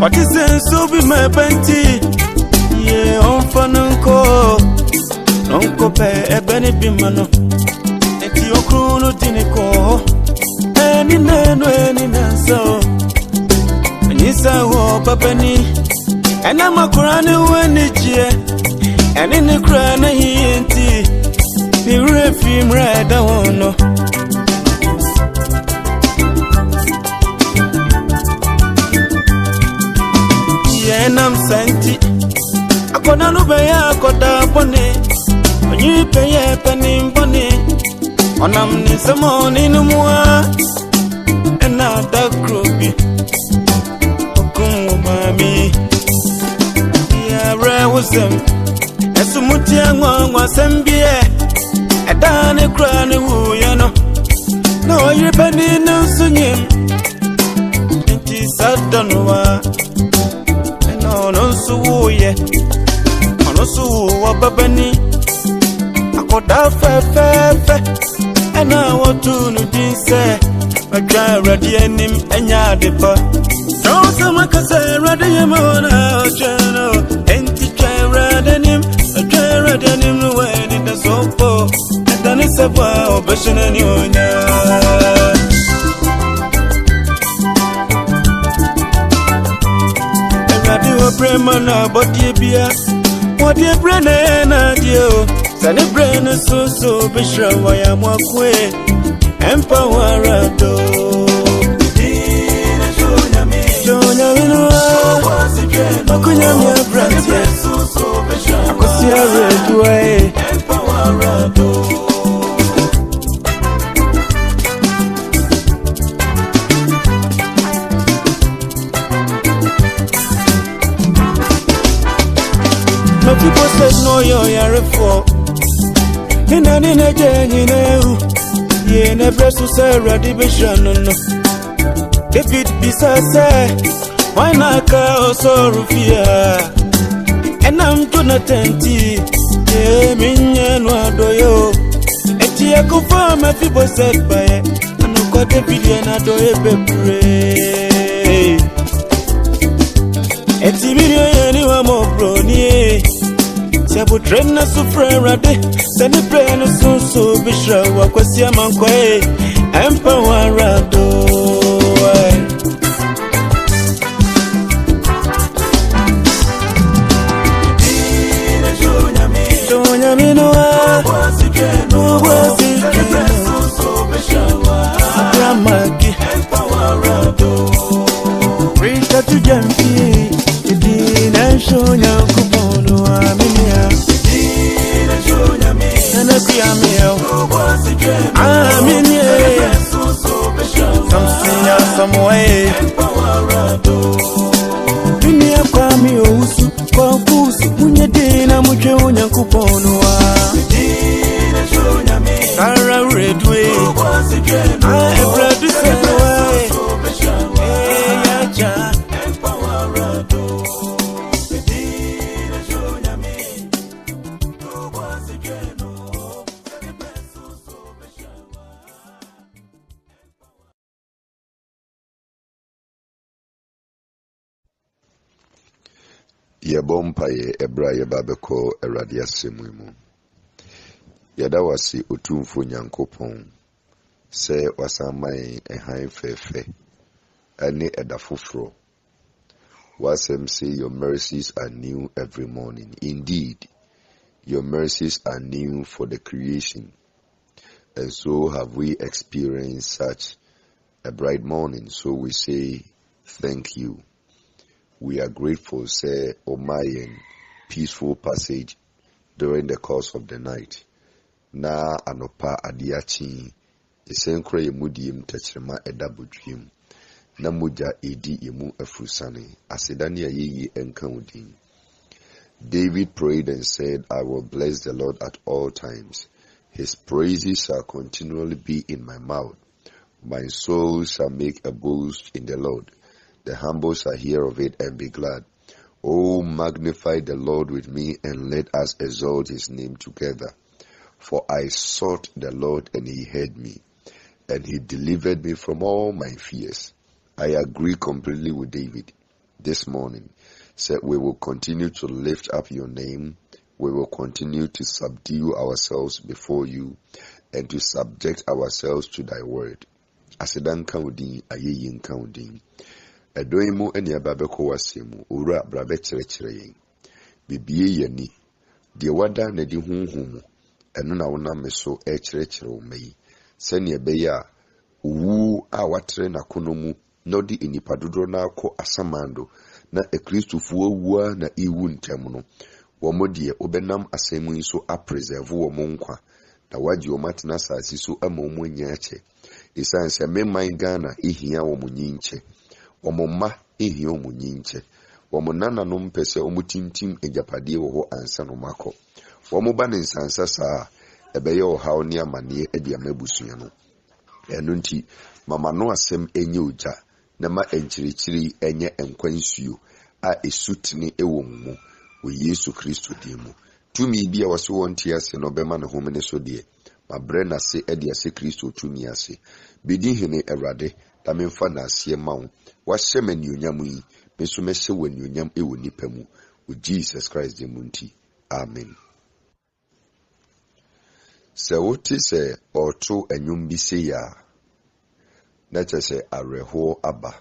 What is it? So be my panty. Yeah, on fun uncle pay a benny bimano. It's your chrono dinico. Any man, any man, so. And yes, I hope a penny. And I'm a crown when it's here. And in the crown, he ain't tea. The refim right, I won't know. And I'm senti. I could not obey a cotta bonnet. When you pay a penny bonnet, on I'm in some morning no more. And now that groupie. Come by me. Yeah, I was them. And so much young one was MBA. A done a crown, you know. No, you're penny no singing. It is I don't know. No so ye ono so wababani akoda fe ana wotu no din se adwa rade anim anya depa no so makasa rade yemona ochano enti twa rade anim no we ni da sopo adani seba obeshina ni onya Bremana, but ye beer, what ye brain na dear, Sunny brain so be sure why I'm walk away, Empower do. Jonya, brand, I could see a red way, Empower do. People say no, you're for in an energy, Ye never so say ready be no. David bisa say why not call so rufia. And I'm gonna tenti. Yeah, minye no adoyo. Eti akufama fibo said by it. I know God David and adoye bebre. Eti video anyone more brony. Sabu train na sufrera de. Send the brain so bishra wa kwasi amankwe. Empower do. Some way. Dunia kwa mi ousu kwa kusu munye dina muje unya kuponwa. Kara redwe. Ebradu sewe. Yacha. Yebompa ye ebra yebabeko erade asemu mu. Yada wasi otumfo nyankopon se wasamai ehan fefe ene edafofro. Wasem say your mercies are new every morning. Indeed, your mercies are new for the creation. And so have we experienced such a bright morning. So we say thank you. We are grateful, say, Omayen, peaceful passage during the course of the night. Na anopa adiachi, esenkre yemudiem techrema edabudrim. Na muja edi yemu efusane, asedani ayeyi enkaudin. David prayed and said, I will bless the Lord at all times. His praises shall continually be in my mouth. My soul shall make a boast in the Lord. The humble shall hear of it and be glad. Oh, magnify the Lord with me and let us exalt his name together. For I sought the Lord and he heard me, and he delivered me from all my fears. I agree completely with David this morning. Said we will continue to lift up your name. We will continue to subdue ourselves before you and to subject ourselves to thy word. Asedan kaudin ayeyin kaudin. Edoimu eni ababeko wasemu ura brabe kyerɛkyerɛ yen bibie yani de wada na di honhom eno na wona me so kyerɛkyerɛ wo mai sɛne ɛbɛyɛ a wu a watere na konomu na odi enipa dodo na akɔ asamando na ekristofuo wua na iwu ntem no wo de obenam asɛmu yi so apreserve wo mo nkwa na wagye wo matena asase so ama wo nya akyɛ esan sɛ memman Ghana ehia wo mo nyinkyɛ Omoma ehia omunyinche. Womonana no mpese omutintim ejapade wo ho ansa no mako. Womoba ne nsansa saa ebeye ohaw ne amane edi amabusua no. Eno nti mama no asem enye oja na ma enkyirikyiri enye enkwansuo a esutini ewo mu wo Yesu Kristo dimu. Tumi bia waso wonti ase no bema ne homene so de. Mabre na se edi ase Kristo tumi ase. Bidi hene Awurade da memfa na ase mawo. Wahyɛ m'anuonyam yi meso mehyɛ w'anuonyam ewo nipa mu wo Jesus Christ de munti amen. Sɛ wote sɛ ɔto anwum bi se ya na kyɛ sɛ awerɛhoɔ aba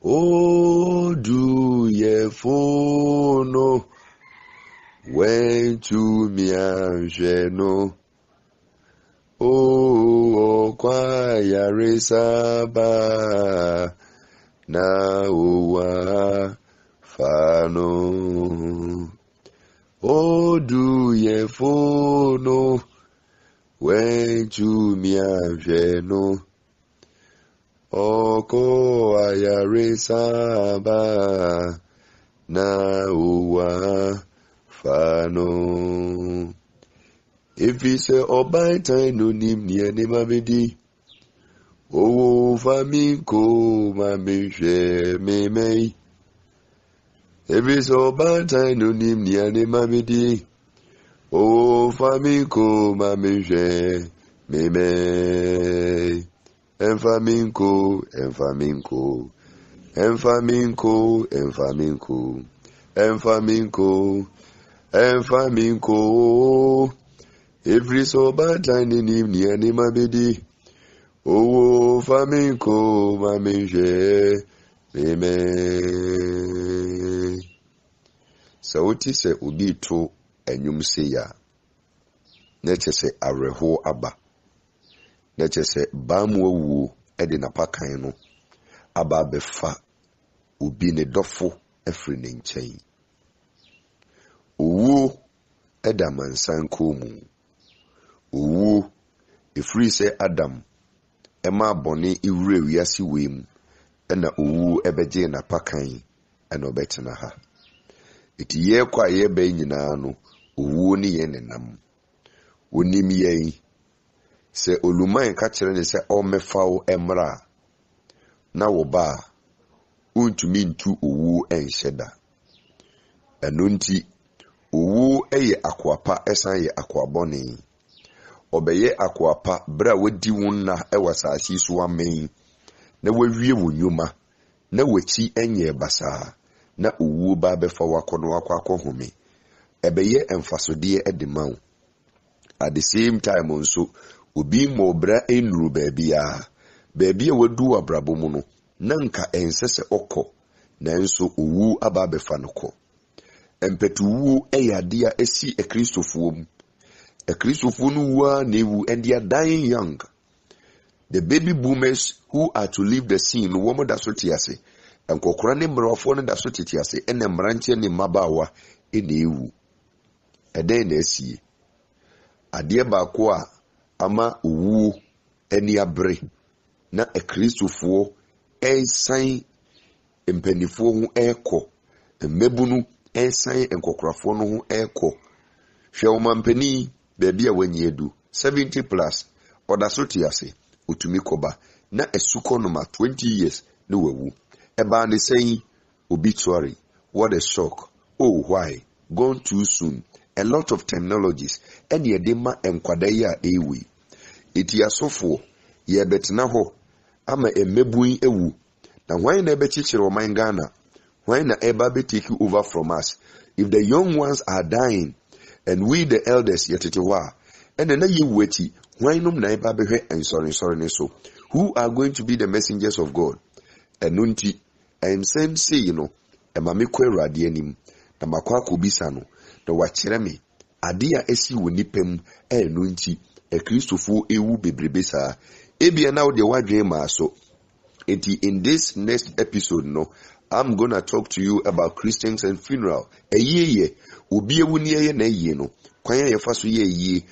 o du ye fono wentu mianhwɛ no o kwa yaresaba na uwa fano o du ye fono wentu mianhwɛ no o kwa yaresaba na uwa fano If he say oba time no nim ni ene mabedi. Oh faminko mame she me me. If he say oba time no nim ni ene mabedi. Oh faminko mame she me me. Enfaminko. Every so bad time in him near my baby. Oh, faminko, mamenje, meme. So what is a ubi to and you say ya? Nature say a reho abba. Nature say bamwo wu edina pakano. Abba befa ubi ne dofo efri n'enkyɛn. Owu edamansan komu. Owu efiri sɛ Adam ema bɔne iwure wiase wem ɛna owu ɛbɛgye na pakan ɛna ɔbɛtena ha. Eti yɛ kwa yɛ bɛ nyinaa no owu ne yɛ nenam. Onim yɛn sɛ oluman ka kyerɛ ne sɛ ɔmɛfa wo ɛmra na wo ba untumi ntu owu ɛnhyɛ da. Ɛno nti owu ɛyɛ akwapa ɛsan yɛ akwabɔne. Obeye akwapa bra wadi wonna ɛwɔ saasi so amen na wawie wo nyuma na wachi enye basa na owu ba befa wakono akwakohome ɛbɛyɛ emfasode ɛdemaw. At the same time nso obi mo bra enuru baabi a wadu abrabo mu no na nka ensese okɔ nanso owu aba befa no kɔ. Empetuwu ɛyɛ ade a esi ekristofo mu. A Christopher Newu and they are dying young. The baby boomers who are to leave the scene, woman that's what you say, and Kokrani Brofon that's what you say, and the Branche ni Mabawa in Newu. A day nesi. A dear Bakwa ama uwu any abre. Na a Christopher a sign in Penifo echo, and Mebunu a sign and Kokrafono echo. Shawman Penny. Baby when ye do 70 plus or that's what you say utumi koba na esuko noma 20 years no wewu eba ne saying obituary. What a shock. Oh, why gone too soon. A lot of technologies and ye dema enkwada ewi iti asofo ye betina ho ama emebui ewu na why na ebe chichiro man Ghana, why na eba be take over from us if the young ones are dying. And we the elders yetitewa and then ye weti why num na eba behwe and sorry so who are going to be the messengers of God. And nunti I am saying say you know e ma me kwa Awurade anim na makwa akobisa no na wakyere me ade a esi wo nipam nunti e Kristofo ewu bebrebe saa ebia na wo de wadwen ma so. Enti in this next episode no I'm gonna talk to you about Christians and funeral. Ye obi ewu ni ye na ye no kwan ye fa so ye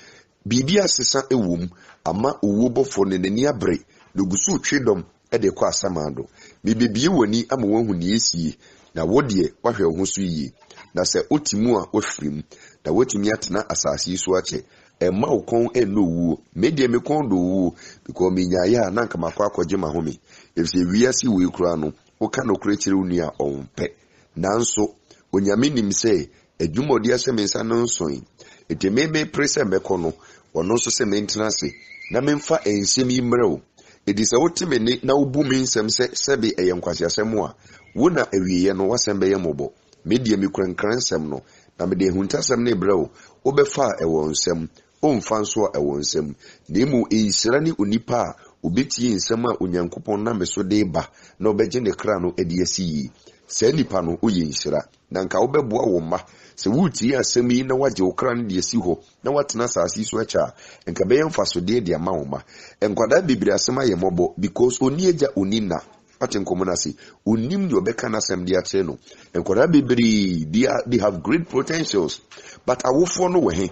bibi asesa ewum ama owo bofo ne nani abre no gusu twedom e de kwa asamando bibibie woni ama wahu ne esie na wodie wahwe ho so yi na se otimu a wafrim na wotumi atena asase so ache ema okon enowu medie me kon do wu because me nyaaya na nka makwa akogye mahome efse wiase we kura no woka no kura kire unu a onpe nanso onyame nim se adwumodi aseme nsa no nson etemebe prese meko no ono so se maintenance na memfa ensem imrew edisa wotime ne na obu me nsem se sebe eyenkwase asem a wona awiye no wasembe ye mobo medie me krankran nsem no na me de huntasem ne brew obefa ewo nsem omfa nso ewo nsem na emu ensira ne onipa obetie nsem a onyankopon na meso de ba na obegye ne kra no edi asi se nipa no oye nsira na nka obeboa wo ma se wuti asem yi na waje okra no de asi ho na watena asase so acha nka be yemfa so de de ama wo ma enkwada bibiri asem aye mobo because oni eja onina atenkomunasi unim de obeka na asem de ache no enkwada bibiri they have great potentials but awofo no we he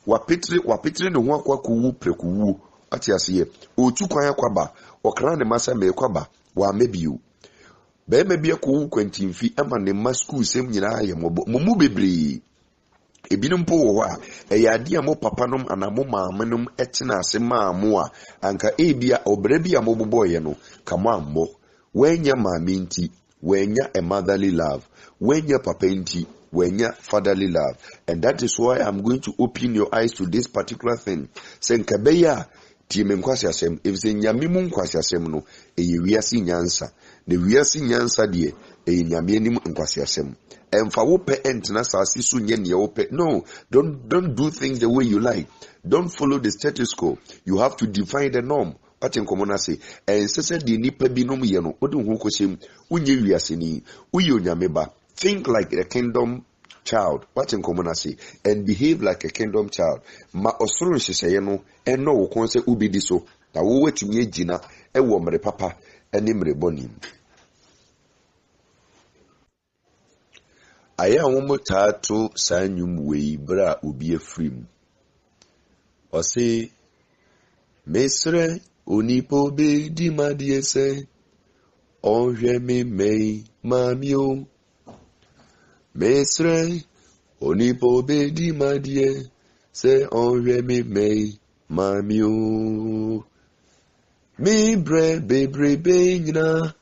wapetri ne ho akwakuwu prekuwu ati asiye otu kwan akwaba okra ne masa me kwaba wa mebiu be mebia ko kwantimfi ama ne ma school sem nyina aye mobo mumu bebri Ebinum po wo a eyade a mo papa nom ana mo maame nom etena ase maamo a anka ebia obra bi a mo boboye no kamo ammo wenya maame nti wenya a motherly love wenya papa nti wenya fatherly love. And that is why I'm going to open your eyes to this particular thing. Senka beya ti me nkwasi asem if se nyame mu nkwasi asem no eye wiase nyansa ne wiase nyansa de eye nyame anim nkwasi asem. Emfa wo pe entena sasi so nye ne wo pe. No, don't do things the way you like. Don't follow the status quo. You have to define the norm. What in common say and say the nipa binom ye no odun ho kosem unye wiase ni uyo nyame ba. Think like a kingdom child. What in common say and behave like a kingdom child. Ma osoro hyehyeye no eno wo kon se ubi di so. Na wo wetumi agina e wo mre papa ene mre bonim. Aya wo tato sanyum wei bra obi afrim. O se mesre onipo be di madie se onhwe me mei mamio. Mesre onipo be di madie se onhwe me mei mamio. Me bre bebre be nyina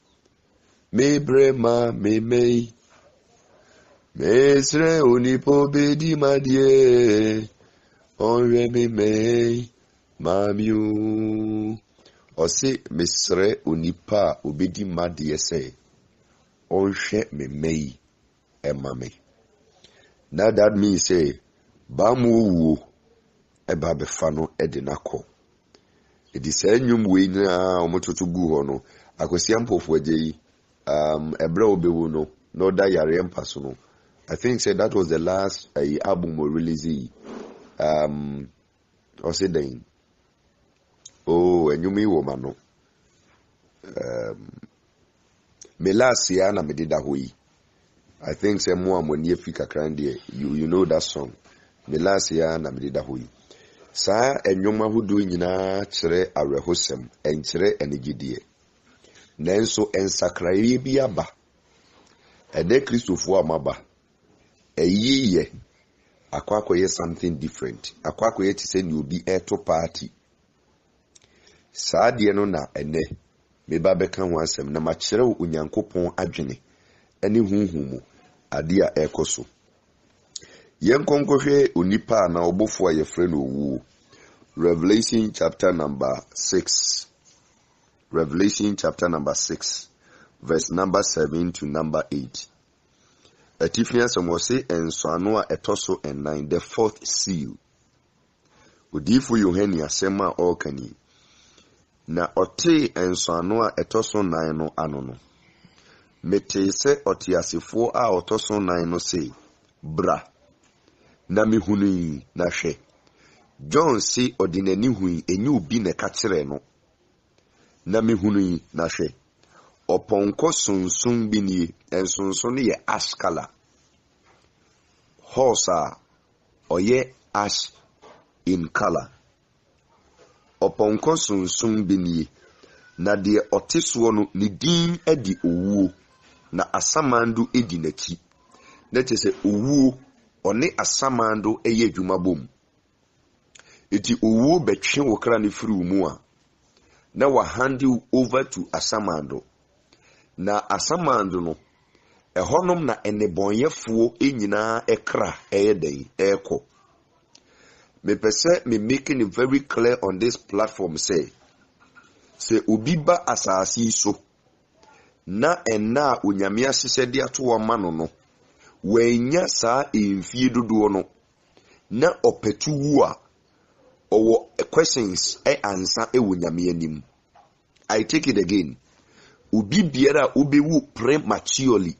me bre ma me mei. Mesre onipo be di madie onhwe me mei mamio. Ose mesre onipa obedi madie se onhwe me mei emame. Now that means say bamu eba befano edinako. Edi se nyum we na omototo gu ho no akosi ampofo ajeyi ebra obewu no no da yare empaso no. I think say that was the last album we release. Or say then enyumi woman no me last year na me did that way. I think say mo amoni Africa krande you know that song. Me last year na me did that way. Sa enyoma hudu nyina kire awrehosem enkire enigidie. Nenso ensakraye bi aba. Ene Christopher amaba. Eyiye akwakoye something different. Akwakoye ti say ni obi eto party. Saa de no na ene me ba beka ho asem na ma kire Onyankopɔn adwene ene hunhumu ade a ekoso. Yenkonkohwe onipa na obofo a yefre no owu. Revelation chapter number 6. Revelation chapter number 6 verse number 7 to number 8. Atifias omose ensano a etoso and 9 the fourth seal. Odifu Yohani asema okani. Na ote ensano a etoso 9 no ano no. Mete se otiasifo a otoso 9 no se bra. Na mihunu na hwe. John si odinani hui enyu bi ne kakyere no. Na mihunu na hwe. Oponko sunsun bi ni ensonson ye ash color. Horse oye ash in color. Oponko sunsun bi ni na de oteso no ni din edi owu na asamandu edi naki. Na tese owu one asamando eye adwuma bom. Iti owu betwe wokra ne firi mu a na wa hand you over to asamando. Na asamando no ehonom na enebonyefo enyina ekra eyeden eko. Me pese me making it very clear on this platform say obi ba asasi so na enna onyame ahyesede ato wa mano no wenya saa emfie dodo no na opetu wu a owo questions answer ewonyame anim. I take it again. Ubi biara ubewu prematurely.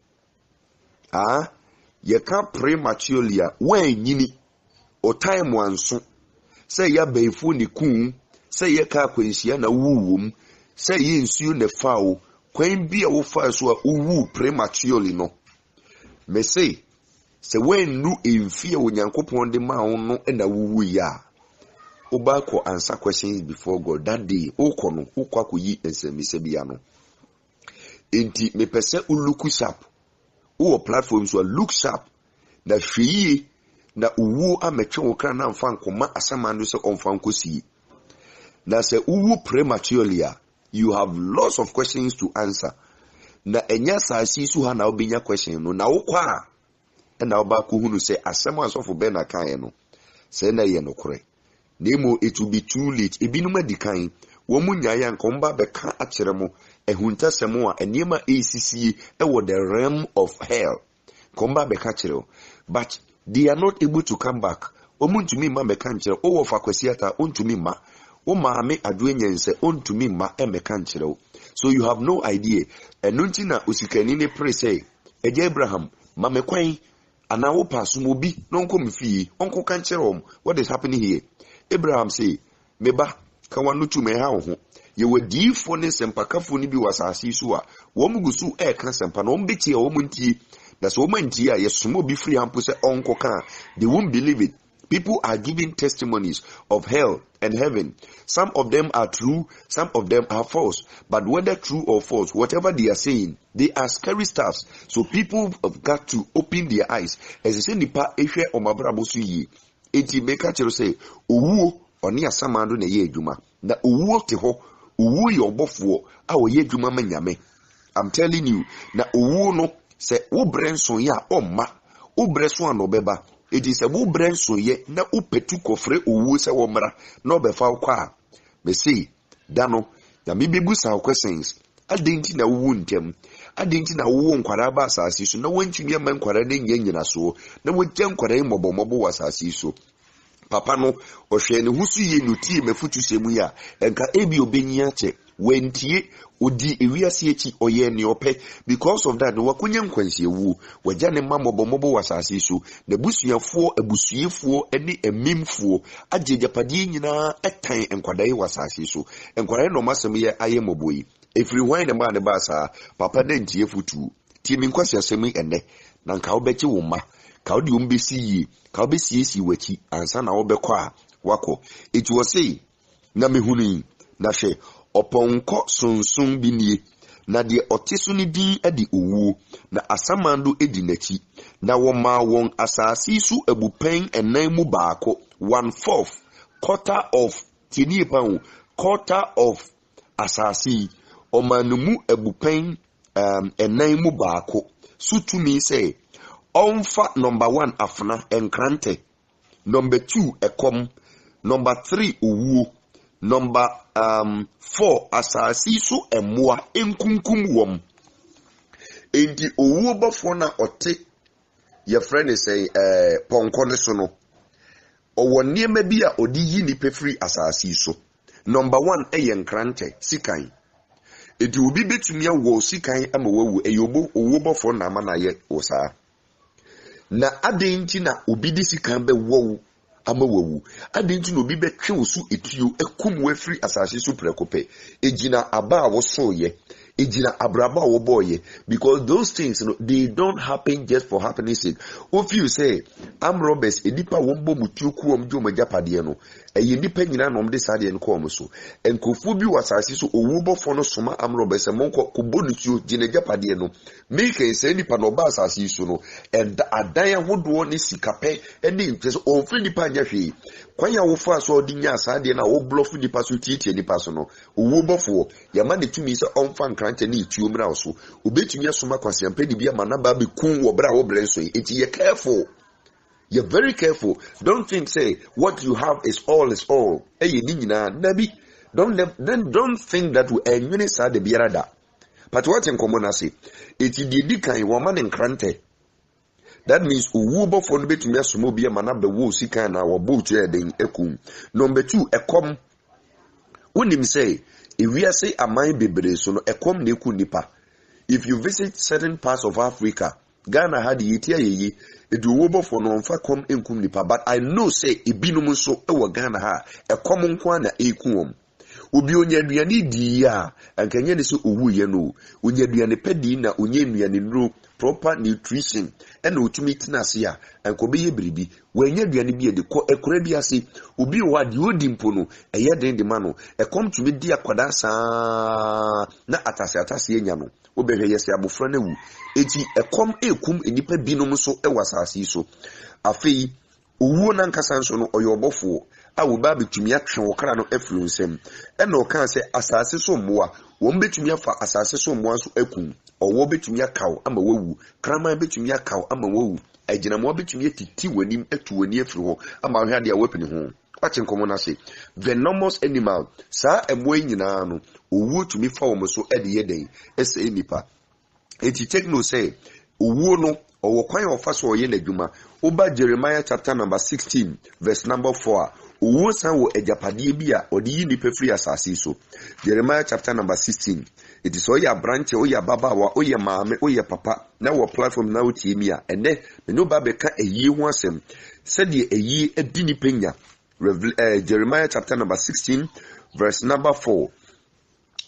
Yeka prematurely a wanyini o time wanso say ya baifu ni kun say yeka kwensia na wuwum say ye nsuo ne fawo kwan bia wo fa so a uwu prematurely no. Me say when nu emfie Onyankopɔn de ma wo no na wuwu ya oba ko answer questions before God that day okono ukwakoyi ensemise bia no. Enti me pese look sharp. Our platforms will look sharp. Na hweye na uwu ametwe wo kra na mfa nkoma asamando se omfa nkosi na se uwu prematurely you have lots of questions to answer na enya saasi su ha na obenya question no na wokwa na oba ko hunu se asem asofo be na kan no se na ye no kore nemo it will be too late ebinum adikan wo munyaya nkomba be ka akere mo ehuntasem a eniema ACC wo the realm of hell komba be ka kere but they are not able to come back omuntumi ma me kan kere wo fa kwasiata ontumi ma wo maame aduenyense ontumi ma e me kan kere so you have no idea enunti na osikani ne pray say eje Abraham ma me kwan ana wo paso mo bi no nko mfie onko kan kere what is happening here. Abraham say meba ka wanu tume ha ho ye wadifo ne sempakafo ni bi wasase so a wo mugusu e ka sempa no mbeti e wo muntie na so wo mantie a yesomo bi free ampo se onko ka they won't believe it. People are giving testimonies of hell and heaven. Some of them are true, some of them are false. But whether true or false, whatever they are saying, they are scary stuffs. So people have got to open their eyes. As I say, nipa ehwe omabrabo so yi. Enti meka chero say, owu oni asamando na ye adwuma. Na owu te ho, owu ye obofo a oye adwuma manyame. I'm telling you, na owu no se wo brenso ya omma, wo breso anobeba. It is a wo brenso ye na upetu kofre owu se wo mra na obefa kwa. Me say, dano, ya mibebu sa questions. Adenti na wo ntem. Adenti na wo nkwara ba asase so na wantumi ama nkwara na nyanyina so na wogya nkwara imobombo wasase so papa no ohwe ne husu ye no tie mafutu semu ya enka ebi obenya che wentie odi ewiase echi oye ne ope because of that wakunya nkwansie wu wagya ne mamobombo wasase so na busuafo abusuefo ene emimfo agyejapadie nyina etan nkwadai wasase so nkwara no masem ye aye moboyi. If you wind the man the basa, papa then tie futu, Timmy kwasi semi ene, na nka obechi woma, ka odi umbesi yi, ka obesi esi wechi, ansa na obekwa, wako. It was say, na mehuni, na she, oponko sunsun binye, na die otisuni din edi uwu, na asamandu edi nechi, na woma won asasi su ebupen enaimu baako, 1/4, quarter of asasi, omanumu ebupen enan mu baako sutumi say onfa number 1 afna enkrante, number 2 ekom, number 3 owu, number 4 asasi so emmoa enkunkum wom enti owu bofo na ote ye friend say ponko ne so no owo niema bi a odi yi ni pefri asasi so. Number 1 enkrante sikan edi obi betumi awo sikan ama wawu eyobo owo for na ama na ye osa na adenti na obi di sikan be wo ama wawu adenti na obi betwe wosu etuo ekum wafri asase so prekope ejina aba wo so ye ejina abraba wo boye because those things they don't happen just for happening sake. If you say am robbers edipa wombo mutuo kuom jo majapade no eye nipa nyina nom de sade en ko so enkofu bi wasase so owubofo no soma am robbers monko ko bonutuo gine japade no make say nipa no ba asase so no and adan hodo ne sikape ene so onfri nipa nya hwe kwanya wo fa so odinya sade na wo bluff nipa so tietie nipa so no owubofo yama ne tumi se onfa nkrante ne tuo mra so obetumi asoma kwasiampe di bia manaba be kun wo bra wo brenso eti ye careful. You're very careful. Don't think say what you have is all. Nabi, don't think that we are the biarada. But what in common I say, it is the dikan woman in krante. That means uwubo for bet me sumo bia manab the wo sika na wa boat den ekum. Number 2, ekom. Unim say, if we are say amai bebre so no ekom ne ku nipa. If you visit certain parts of Africa, Ghana had yitia ye eduwobo for no mfa kom enkum nipa, but I know say ebinum so e wo Ghana ha ekom nko na ekum obi onya aduane di ya ankenye ne so owu ye no onya aduane pedi na onya aduane no proper nutrition and otumi tinase ya ankobe ye biribi wanya aduane bi de ko ekora bi ase obi wa de odi mpo no eye den de ma no ekom tumi di akwada saa na atase enya no obehwe yesi abofra na wu eti ekom ekum enipa binom so e wasase so afei Owu na nkasa nso no oyobofo a wo ba betumi atwe wo kra no afiri nsem ena o kan se asase so mmoa wo betumi afa asase so mmoa so akun owo betumi akaw ama wawu kraman betumi akaw ama wawu aginamo betumi atiti wanim atu wani afiri ho ama hwe ade a wapini ho kwache nkomo na se venomous animal sa emo nyina no owu tumi fa wo so ede yeden ese nipa eti take no say owu no owo kwan ofa so oye n'adwuma oba Jeremiah chapter number 16 verse number 4 owu san wo ejapade bi a odi yi nipa free asase so. Jeremiah chapter number 16 it is oya branch oya baba wa oya maame oya papa na wo platform na utie mi a ene me no ba be ka eyi ho asem said the eyi edi nipa nya. Jeremiah chapter number 16 verse number 4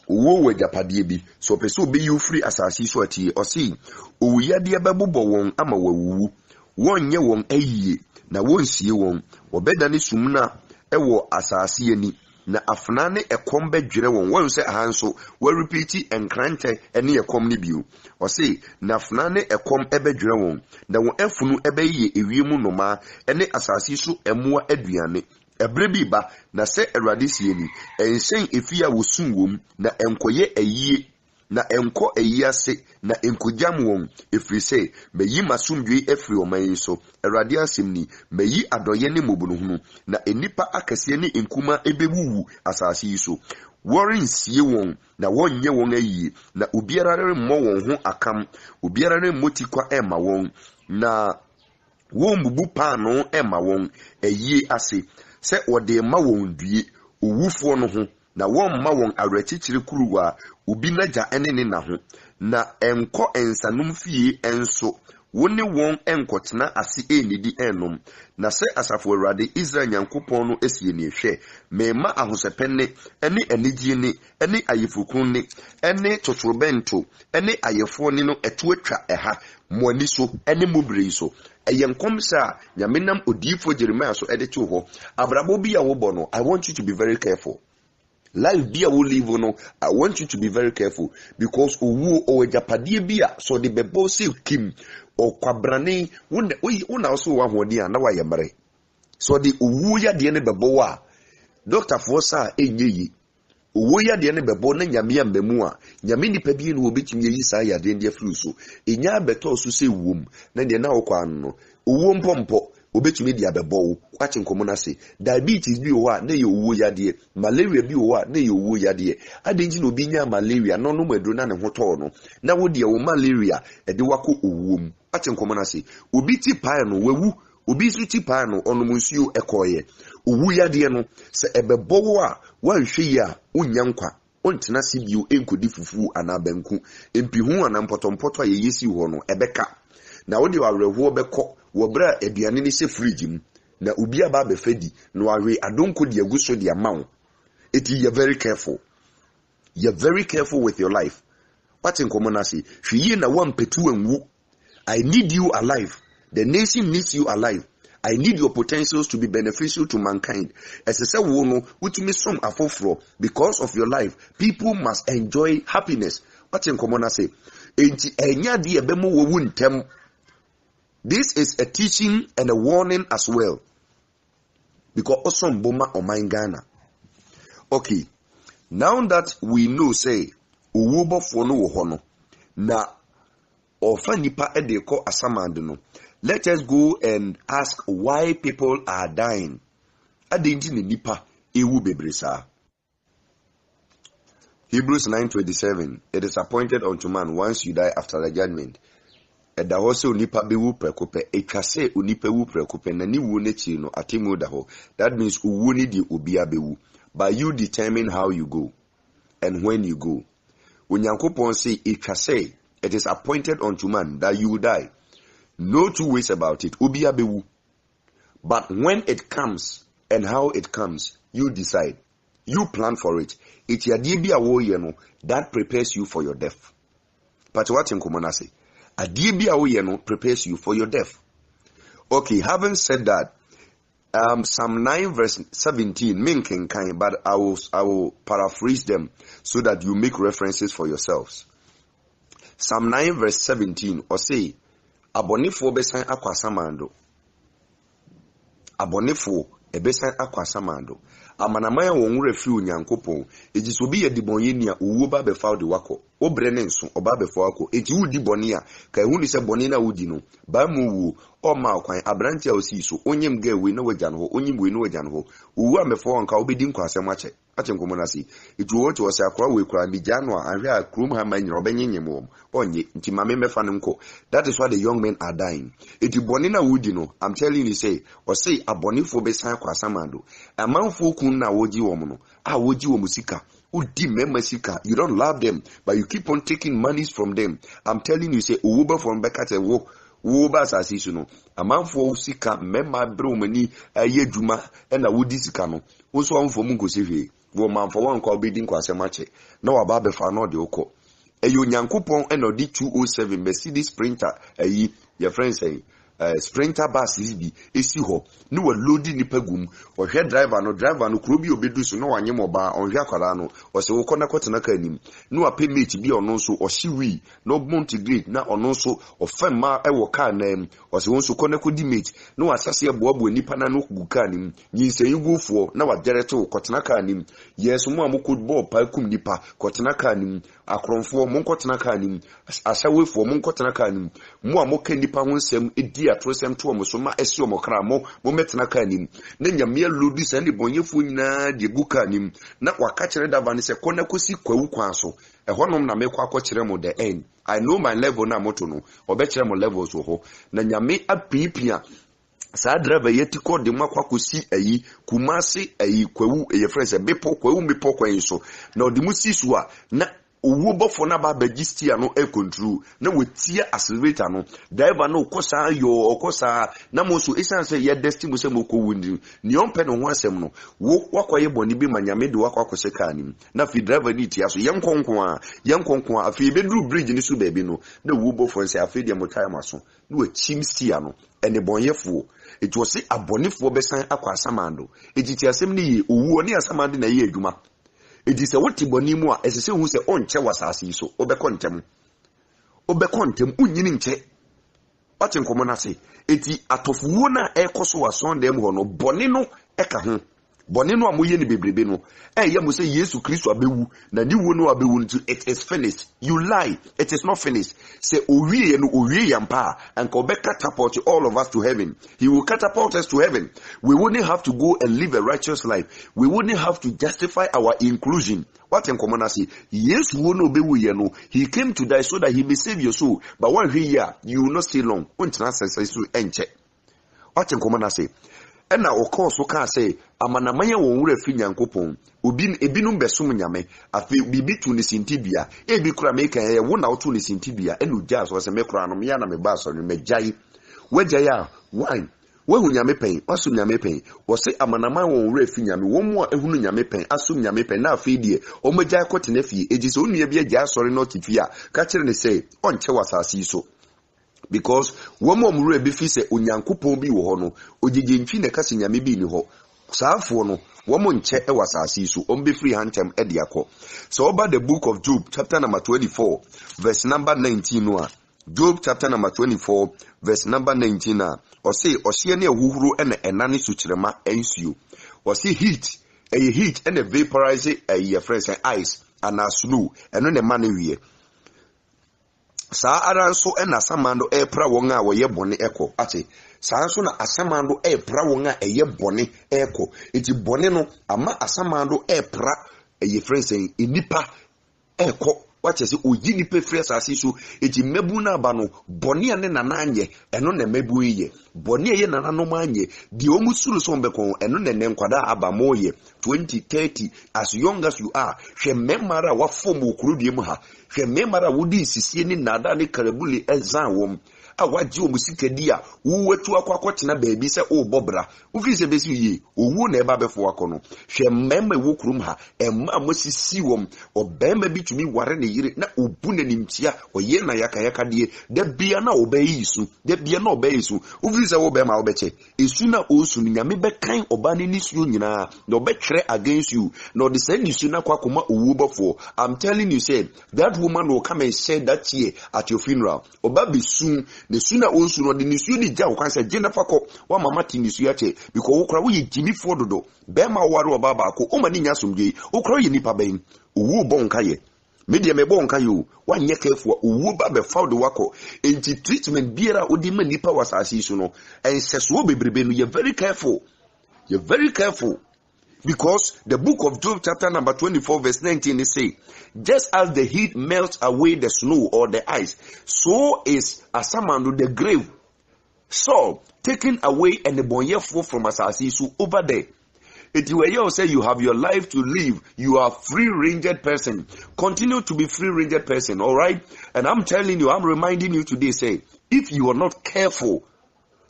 owo ejapade bi so person be you free asase so ati o see owu yade ababobɔ won ama wawu wonye won ayie na wonsie won obeda ne sumna ewo asase ani na afna ne ekom bedwere won won se ahanso we repeat enkrante ene ekom ne bio o se na afna ne ekom ebedwere won na won afunu ebeyie ewiemu noma ene asase so emoa aduane ebre bi ba na se Awurade sie ni ensen efia wosun wom na enkoye ayie na enko ayase na enkojam won efiri se meyi masumdwe efiri oman so Awurade asem ni meyi adoye ne mobunuhunu na enipa akase ne enkuma ebewuwu asase yi so worin sie won na wonye won ayi na obiara remmɔ won ho akam obiara remmoti kwa ema won na won bubu paano ema won ayi ase se ode ma won due owufo no ho na won ma won awrachichiri kuruwa obi naja ene na ho na enko ensanum fie enso woni won enkotena ase enidi enom na se asafo Awurade Israel Nyankopɔn no esie ne hwɛ mema ahosepenne ene anigye ne ene ayefukun ne ene totorobento ene ayefo ne no eto atwa eha moani so ene mobrei so eyenkom sa nyamenam odifo Jeremiah so edete ho abrabo bia wo bɔ no I want you to be very careful. Life be a will live no. I want you to be very careful because owu o ejapade bia so the bebo se kim o kwabrane wona also wa hodi an na wa yemre so the owu ya de ne bebo a doctor for sa enye yi owu ya de ne bebo na nyame ambemu a nyame nipa bi no obetimi yi sa ya de afiri so enya beto so se wom na de na okwa no owu mpompo obetumi dia bebo kwache nkomo na se diabetes bi o a na ye owu yade malaria bi o a na ye owu yade adenji na obi nya malaria no no maduro na ne hoto no na wo dia wo malaria e de wako owum kwache nkomo na se obi ti paa no wawu obi su ti paa no ono munsuo ekoye owu yade no se ebebo wo a wanhwe ya unya nkwa ontena sibio enkodi fufu anabanku empihu anampotompoto ye yesi ho no ebeka na wo de awerɛhoɔ bɛkɔ wobra aduane ni se fridge mu na obi aba be fedi no awe adonko de aguso de amawo eti you very careful. You're very careful with your life. What in common I say hwiye na wan petu anwu. I need you alive. The nation needs you alive. I need your potentials to be beneficial to mankind. As I say, utimi some afofro because of your life. People must enjoy happiness. What in common I say? Enya di ebemo wo wuntem. This is a teaching and a warning as well. Because also Boma or Ghana. Okay. Now that we know, say, Uwubo fono hono. Na ofanipa edeko asamandino. Let us go and ask why people are dying. Adinti ni nipa ewu bebresa. Hebrews 9:27. It is appointed unto man once you die after the judgment. Eda hose unipa bewu prekope ekase unipa wu prekope na ni wu nechi no atemu da ho. That means uwu ni di ubia bewu. But you determine how you go and when you go. Unyankopon say ekase it is appointed unto man that you will die. No two ways about it. Ubia bewu. But when it comes and how it comes, you decide. You plan for it. It's your DB awo yeno that prepares you for your death. But what in common say? A DB awo yeno prepares you for your death. Okay, having said that, Psalm 9 verse 17, minking kind, but I will paraphrase them so that you make references for yourselves. Psalm 9 verse 17, or say, Abonifo besan akwasamando. abonefo ebesan akwa samando amanamaya won wura fi onyankopon ejiso bi ye dibonye ni a owo ba be fa de wako obre ne nso oba be fa wako eji wudi boni a ka ehu ni se boni na wudi no ba mu wu o ma kwan abranti a osi so onyem ga we na wagya no ho onyem we na wagya no ho owu a mefo nka obedi nkwa asem ache nkomo na si etu wo che wo se akwa we kura mi jano a ahwe a krum ha manyiro benyenyem wo onye nti mame mefa ne nko. That is why the young men are dying. Eti boni na wudi no, I'm telling you say o say abonifo be san kwa samando amanfo kun na woji wo no a woji wo musika udi memma sika. You don't love them, but you keep on taking monies from them. I'm telling you say uba from bekate wo ba asasi no amanfo sika memma bromani ayeduma na wodi sika no wo so amfo mu nkosehwe wo manfo won kwa obedi nkwase mache na waba be fa no de okọ eyo nyankopon na odi 207 Mercedes Sprinter your friend say Sprinter bus bi esi ho ne wa loadi ni pagum o hwe driver no kuro bi obedu so no wanye moba on hwe akwara no o se wo kona kwotena ka anim ne wa permit bi ono so o hyewi no monti grade na ono so o femma ewo ka na o se won so kona kodi mate ne wa sase eboabo nipa na no kugu ka anim nyinse yigufuo na wa derete kwotena ka anim yeso mu amukod ball pa kum nipa kwotena ka anim akronfo mo kwotena ka anim asawefo mo kwotena ka anim mu amoka nipa ho nsem edi atrosem to mo so ma esi o mo kra mo metena ka anim na nyame lodi sande bonyefo nyina de guka anim na waka kire dava ne se kona kosi kwawu kwan so ehonom na mekwa akokire mo the end. I know my level na moto no obekire mo levels ho na nyame apipia sa driver yeti ko de makwa kosi ayi kumase ayi kwawu friends bepo kwawu mepo kwan so na odi musisu a na owo bofo na ba bagistia no e control na wetia accelerator no driver no kosa yo okosa na mo so esan say ye destiny se mo ko wundi ni ompe no ho asem no wo wakoye boni bi manyame de wakakose ka nim na fi driver ni tia so yenkonkon a afi bedru bridge ni so baby no na wo bofo say afi de mo time aso na we chimstia no ene bonyefo it was say abonefo besan akwa asamando ejiti asem ni ye owu ni asamando na ye adwuma edi se woti boni mu a esese hu se onche wasase so obekontem unyini nche wache nkomo na se eti atofuwo na ekoso wasondem ho no boni no eka ho boni no amoye ni bebrebe no ye mo se Yesu Kristo abewu na ni wo no abewu nti it is finished. You lie, it is not finished. Say owie no owie yampa and ko be catapult all of us to heaven. He will catapult us to heaven. We wouldn't have to go and live a righteous life. We wouldn't have to justify our inclusion. What in common say yes wo no bewu ye no he came to die so that he may save your soul, but one here you will not stay long. Untina sense so enche. What in common say ena okoso ka say amanamanya won wura fi nyankopon obi ebinum besom nyame afi bibi tu ne sintibia ebi kura me kan ye wo na otu ne sintibia ena ogya so se me kura no me ya na me ba so no me jai wagya ya wine wo nyame pen asum nyame pen wo se amanamanya won wura fi nyame wo mu a ehunu nyame pen asum nyame pen na afi die o magya kote na fie eji so onua bia gya sori no tifia ka kire ne say onche wasasi so because womo muru ebi fi se onyankopon bi wo ho no ogege ntwi ne kase nyame bi ni ho saafo no womo nche e wasasi so ombe free hantem e de akọ. So over the book of Job chapter number 24 verse number 19 no Job chapter number 24 verse number 19 o say ohye ne ehuhuru ene enane suchirema ensuo o say heat ene vaporize your friends and ice and snow eno ne mane wie sa aranso ena samando pra won a wo ye bone eko ate sa anso na asamando pra won a ye bone eko eti bone no ama asamando pra ye friends enipa eko wache se oyi nipa free asase so eti mebu na aba no bone ane nananye eno na mebu ye bone ye nanano manye di omusuru so mbeko eno na ne nkwada aba moye 2030 as young as you are hwe memara wa form okurudie mu ha hwe memara wodi sisie ni nada ne karabuli ezan wom awaji omusikadi a wuwetu akwakotena baabi se o bobra ufi se besi yi owu na eba befo akono hwe memma wokurum ha emma mosisi wom obemma bitumi ware ne yire na obu na nimtia oye na yaka die da bia na obayisu ufi se wo bema obeche esu na osu nyame bekan oba ne nisu nyina na obetwere against you na the same nisu na kwakoma owu bofo. I'm telling you say that woman will come and say that here at your funeral oba besu the sooner also no the nisu ni ja wo say Jennifer ko wa mama ti nisu ya che because wo kra wo ye Jimmy Fododo be ma ware oba ba ko o ma ni nya somdwe wo kra ye nipa ben owu bo nka ye media me bo nka ye o wa nye careful owu ba be found wako enti treatment biara odi ma nipa wasase so no enseso bebrebe no you very careful. You're very careful. Because the book of Job chapter number 24 verse 19 they say, just as the heat melts away the snow or the ice, so is Asamando the grave. So, taken away and the bonyefo from Asasisu over there. It were you say you have your life to live. You are free-ranged person. Continue to be free-ranged person, alright? And I'm telling you, I'm reminding you today, say, if you are not careful,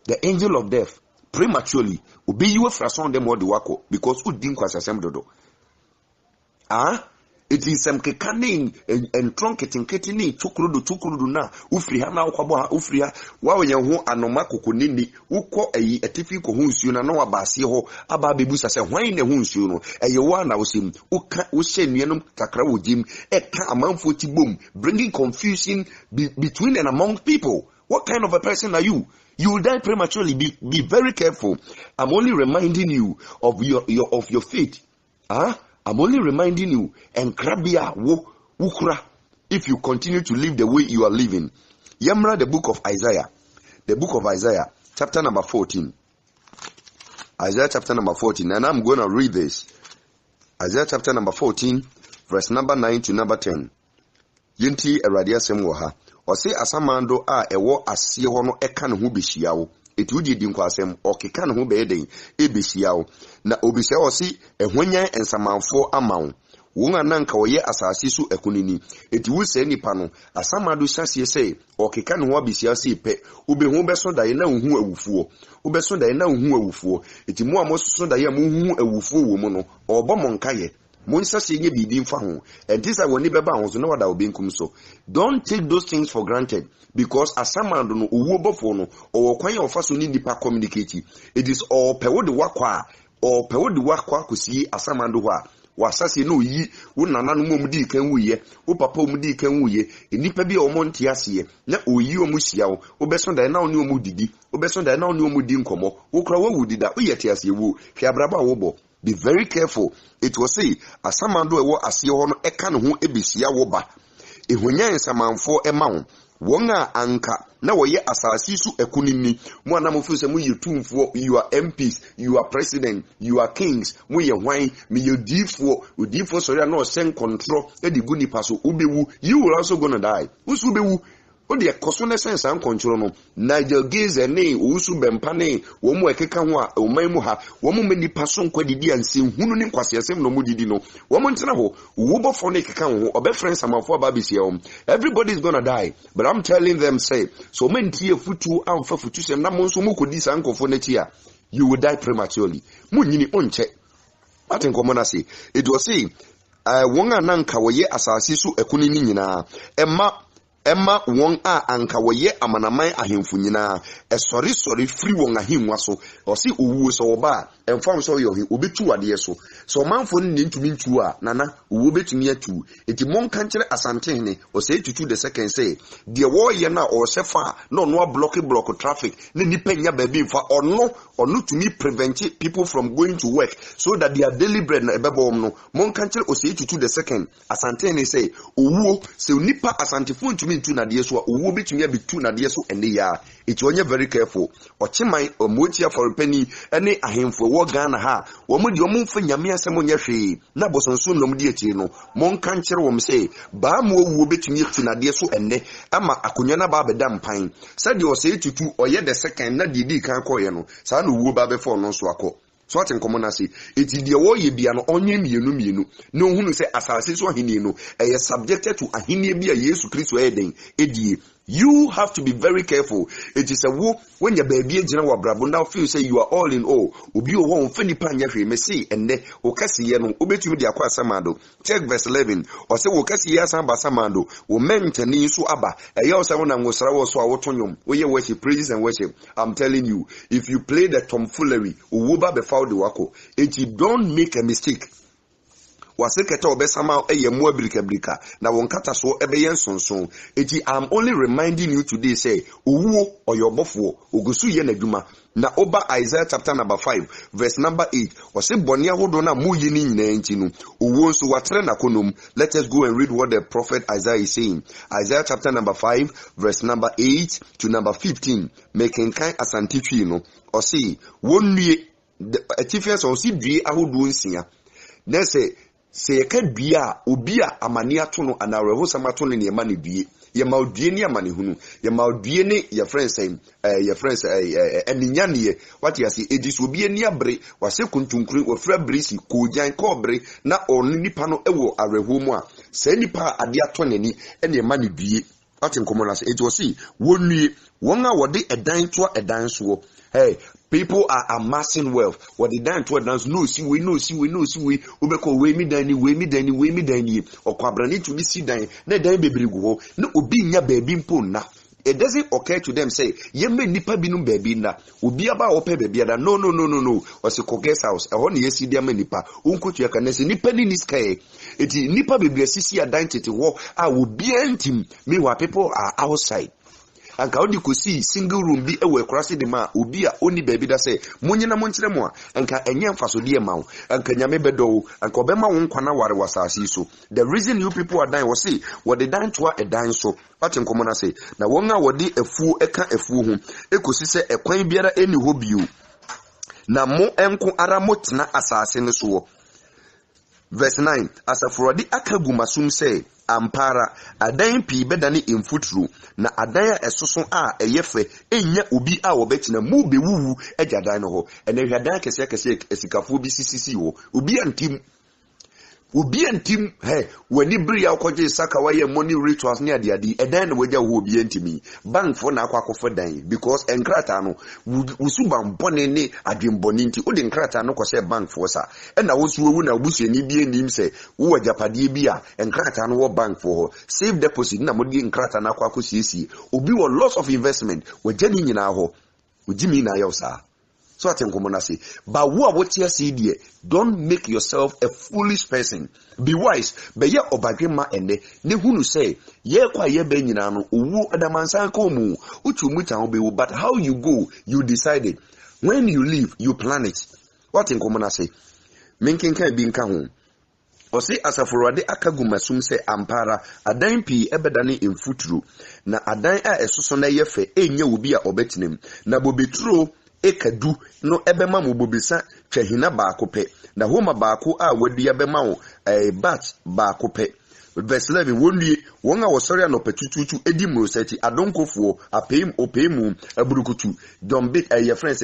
the angel of death, prematurely, obi you frason dem wodi wako because udin kwasasem dodo. It is some kekaning and trunketing chukrudu na ufri ha na kwabo ha ufri ha wa wenye ho anoma kokonini ukọ etifi ko hu nsuo na na wabase ho aba bebusa se hwan ne hu nsuo no wa na wosim uka wo hyenuanom kakra wojim eka amanfo ti bom bringing confusion between and among people. What kind of a person are you? You will die prematurely. Be very careful. I'm only reminding you of your faith. I'm only reminding you and krabia wo ukra if you continue to live the way you are living. Yamra the book of Isaiah. The book of Isaiah, chapter number 14. Isaiah chapter number 14. And I'm going to read this. Isaiah chapter number 14, verse number 9 to number 10. Yinti eradia semwoha. Ose asamando a ewo asie ho no eka ne ho behia wo eti udi di nkwasem okeka ne ho be den e behia wo na obise ose ehwanyan ensamanfo amawo won ananka wo ye asase su ekunini eti wo se nipa no asamado hyasie se okeka ne ho behia se pe obehu beso dae na hu awufuo obeso dae na hu awufuo eti mo amoso dae mo hu awufuo wo mo no obomo nkaye Monsase nye bibi mfa ho. And this I will never bound so no wada obinkum so. Don't take those things for granted because asamando no owo bofo no or kwan ofa so ni nipa communicate. It is all pewo de wakwa or pewo de wakwa kosi asamando ho a wasase no yi wo nana no mom di kan wuye wo papa mom di kan wuye nipa bi o monte ase na oyi o musia wo obeso da na oni o mudidi obeso da na oni o mudi nkomo wo kra wo wudida wo yete ase wo hwe abraba wo bo. Be very careful. It will say, asamando ewo asiye hono eka ne ho ebesia wo ba. Ehonya ensamanfo ema wonga anka na woye asasi su ekunini mo na mo fu se mo yetumfo you are MPs, you are president, you are kings, mo ye hwan me ye odifo sorry na o send control e di guni paso ubewu you will also gonna die. Usu bewu o de koso na sense an control no Nigel Gaze ne usu bempa ne wo mo ekeka ho a o man mu ha wo mo mani paso nkwadidi anse hunu ne kwasesem no mo didi no wo mo ntena ho wo bofo ne keka ho obe friends amafo ababisia om everybody is gonna die but I'm telling them say so mentie futu amfa futu sem na mo nso mo kodi san kofo na tia you will die prematurely mo nyini onche atenko na say it was say won ananka wo ye asase su ekunini nyina Emma won a anka woye amanaman ahemfu nyina esori free won ahemwa so o si owu so oba emfam so yo he obetu ade so so manfo ne ntumi ntu a nana owu betumi atu eti mon kan kire asante ne o say tutu the second say de wo ye na o sefa no no block traffic ne nipa nya ba bi mfa ono tumi prevent people from going to work so that their daily bread na ebebom no mon kan kire o say tutu the second asante ne say owu se nipa asante fo ntumi ntu na de so owu betumi abitu na de so ene ya eti onye very careful ochiman omotia for penny ene ahemfo wo Ghana ha wo mu de wo mfa nyame asem onye hwe na bosonso nom de echi no mon kan kire wo mse ba mu owu betumi etu na de so ene ama akonya na ba beda mpan said o say tutu oye the second na didi kan koye no sa na owu ba be for no so akọ so atin common say eti de wo ye bia no onye mienu no hunu say asase so ahini no e subjected to ahini bia Yesu Kristo eden edie. You have to be very careful. It is a wo when your baby ejina wa brabo now feel say you are all in all. Obi o won fani panya hwe me see enne o kasiye no obetumi de akwa samado. Check verse 11. O say wo kasiye asamba samado. Wo mentani so aba. Eya o say wona ngosra wo so awotonyom. We ye worship, praise and worship. I'm telling you, if you play the tomfoolery, wo ba be foul the wako. If you don't make a mistake. waseketa obesama eye mo abirika na wonkata so ebeye nsonson eti I'm only reminding you today say owuo oyobofo ogusu ye nadwuma na oba Isaiah chapter number 5 verse number 8 wase bone ahodo na muyi ni nyina enti no owuo nso watere na konom. Let us go and read what the prophet Isaiah is saying. Isaiah chapter number 5 verse number 8 to number 15 making kind asantitwi no or see wonwie atifias on si due ahodo nsia na se ka bia obi a amane ato no anareho samato no ne ma ne due ye ma odue ni amane hunu ye ma odue ni ye friends eninyane what you say edis obi ani abre wase kuntunkuru ofra brisi kojan kobre na onu nipa no ewo areho mu a se nipa ade ato nani ene ma ne due what nkomo na say it was see wonue won a wode edan to edan so. Hey, people are amassing wealth. What they done to dance? No, see we. Ubeko we me dani. Or kwabrani to be see dani. Ne dani baby go. No ubi nya baby mpona. It doesn't occur to them say ye me nipa binum baby na. Ubi aba ope baby da. No. Wasi ko guest house. Ehoni yesi dia me nipa. Unko tu yakanese nipa ni niskaye. Eti nipa baby sisi ya dani tete wo. Ubi entim. Meanwhile people are outside. Anka odi kosi single room bi ewe krasi de ma obi a oni baby da say munyina monkyere mo a anka enye mfasode ma wo anka nyame bedo anka obema wo nkwana ware wasasi so. The reason you people are dying was say what they dying to a dying so what nkomo na say na won a wodi afuo eka afuo ho ekosi se ekwan biara eni ho bio na mo enko ara motena asase ne so. Verse 9 asafurodi akagumasum say ampara adan pi bedane infutru na adan esoso a eyefe enya obi a wobetina mu bewuwu ajadan no ho ene hwadan kese esikafo bi sisisi ho obi antim he wani bri akwaje saka waye money rituals ne ade edan no waja ho obi antimi bank for na akwakofo dan because enkrata no usubam bone ne adwembone nti odi enkrata no kwose bank for sa na wosu owu na obusuani bi enim se wo ajapade bi a enkrata no wo bank for save deposit na modi enkrata na akwakosiesie obi wo loss of investment wajani nyina ho ojimi na yausa. So I think say, but what you see there, don't make yourself a foolish person. Be wise. Be ye obagema ende. Ne hunu say, ye kwa ye be nyina no owu adamansan komu. Uchu muta obe. But how you go, you decided. When you leave, you plan it. What in common say? Minkin kan bi nka ho. Ose asafurade akagumasum se ampara adan pi ebedane infuturu na adan a esoso na yefe enye obi a obetinem na bobeturo ekadu no ebema mobobisa twahina baako pe na homa baako a wadua bema wo bat baako pe. Verse 11 wonwie won a wosori anopetututu edi mrosati adonkofuo opemu aburukutu don bit your friends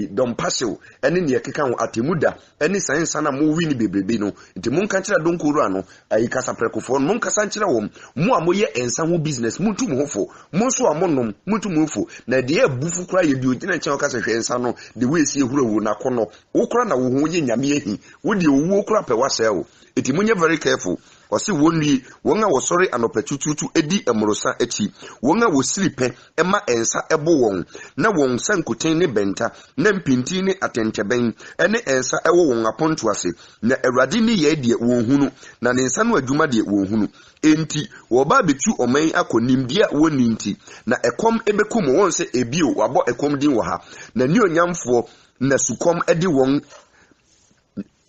don pasel ene ne keka ho atemuda ene sansa na mo wini bebrebe no nti mon ka kira donkoro ano kasa prekofo mon kasa kira wo mo amoye ensa ho business muntu mo hofo mo so amonom muntu mo hofo na de abufu kra ye bi ogina kyan kasa hwe ensa no de we sie huro na kono wo kra na wo ho ye nyame ahi wo de wo kra pe wasa wo eti munye very careful. Wasi wonwi wonga wosori anopetututu edi emrosa echi wonga wosiripe ema ensa ebo won na won sankoten ne benta na mpinti ne atenteben ene ensa ewo won aponto ase na awrade ni ye de won hunu na ne nsa no adwuma de won hunu enti wo ba betu oman akonim dia woni nti na ekom ebekum won se ebio wabo ekom din wo ha na ni onyamfo na sukom edi won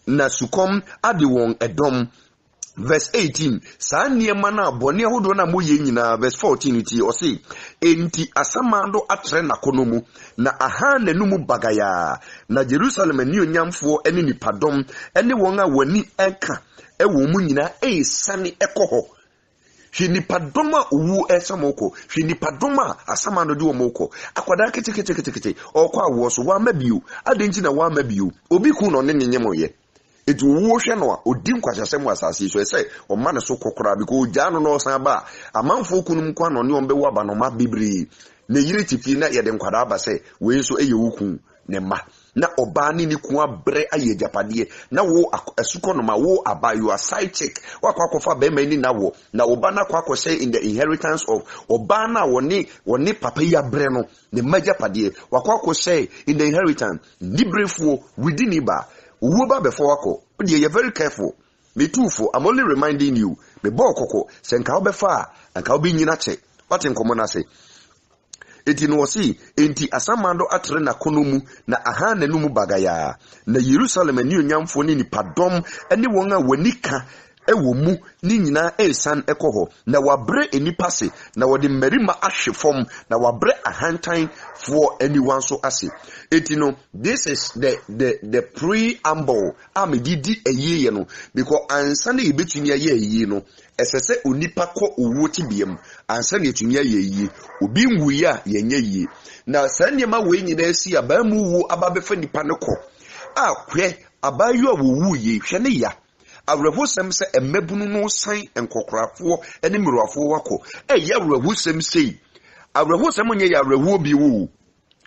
na sukom adi won edom. Verse 18 sa niema na boni ahodo na moye nyina. Verse 14 ti o say enti asamando atre na konomu na aha nanumu bagaya na Jerusalem ni onyamfo ene nipadom ene won a wani enka ewo mu nyina sane ekoho hwe nipadom a owu esamoko hwe nipadom a asamando de omoko akwada kete okwa awo so wa mabio adenji na wa mabio obi ku no ne nyemoye etu wo hwe no a odim kwahasem asase so say o ma ne so kokora because jano no san ba amanfo kunum kwa no ne ombe wo aba no ma bibiri na yire tifi na ye de nkwada aba say we so eye wukun ne ma na oba ni ni ku abre aye japade na wo asuko no ma wo aba you are side chick wakwa kofa be mani na wo na oba na kwa say in the inheritance of oba na woni papa ya bre no ne majapade wakwa say in the inheritance librefuo within iba Uba before wako, you're very careful. Me too for I'm only reminding you me bo koko se nka obefa nka obi nyina che what nkomo na say eti no si enti asamando atre na konomu na aha na numu bagaya na Jerusalem ani onyamfo ni nipadom ene won a wanika ewo mu ni nyina esan ekoho na wabre enipa se na wode mmarima ahwefom na wabre ahantan for anyone so ase eti no this is the preamble amedidi eyeye no because ansa na yebetumi aye eyeye no esese onipa ko owo tibiem ansa na yetumi aye eyeye obi nwuyi a yenye yi na sanyema we nyina asi abamu wu ababefa nipa ne ko akwe abayu a wo wuye hwe ne ya awrehosem se emebunu no san enkokrafo ene miruafo wako ya awrehosem sei awrehosem nye ya awreho bi wu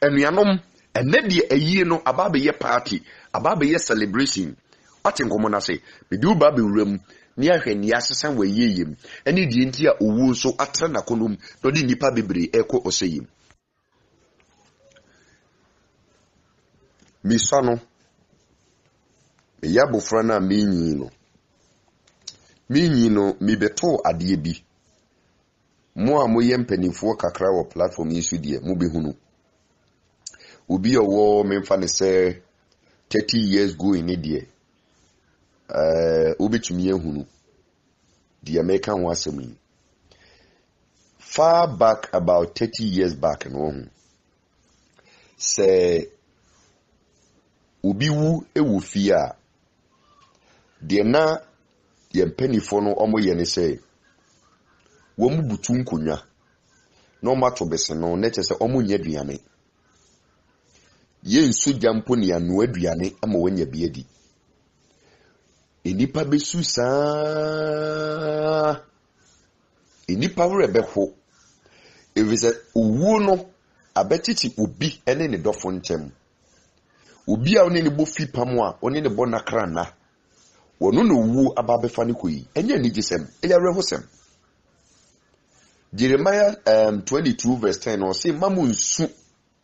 enuanom ene de ayi no ababe ye party ababe ye celebration atenkomo na se bidu ba be wuram ni ahwe ni asesa wa yeyem ene die nti a owu so atra na konom no di nipa bebre eko oseyim misano ya bofra na menyi no mi beto ade bi mo a moye mpanifo kakra wo platform yi so die mo behunu obi owo memfa ne se 30 years go in die obetumi ehunu the American ho asem far back about 30 years back no se obi wu ewo fi a de na ye mpanifo no omo ye ne se wo mu butu nkonwa no mato bese no na che se omo nya aduane ye nsu jampo ne anu aduane ama wanya biadi enipa besu saa enipa wrebe ho evise owu no abetiti obi ene ne dofo ntem obi a oni ne bo fi pam a oni ne bo nakra na wono no wu ababefa ne koyi enye ni gisem eya rehosem Jeremiah 22 verse 10 no say mamu nsu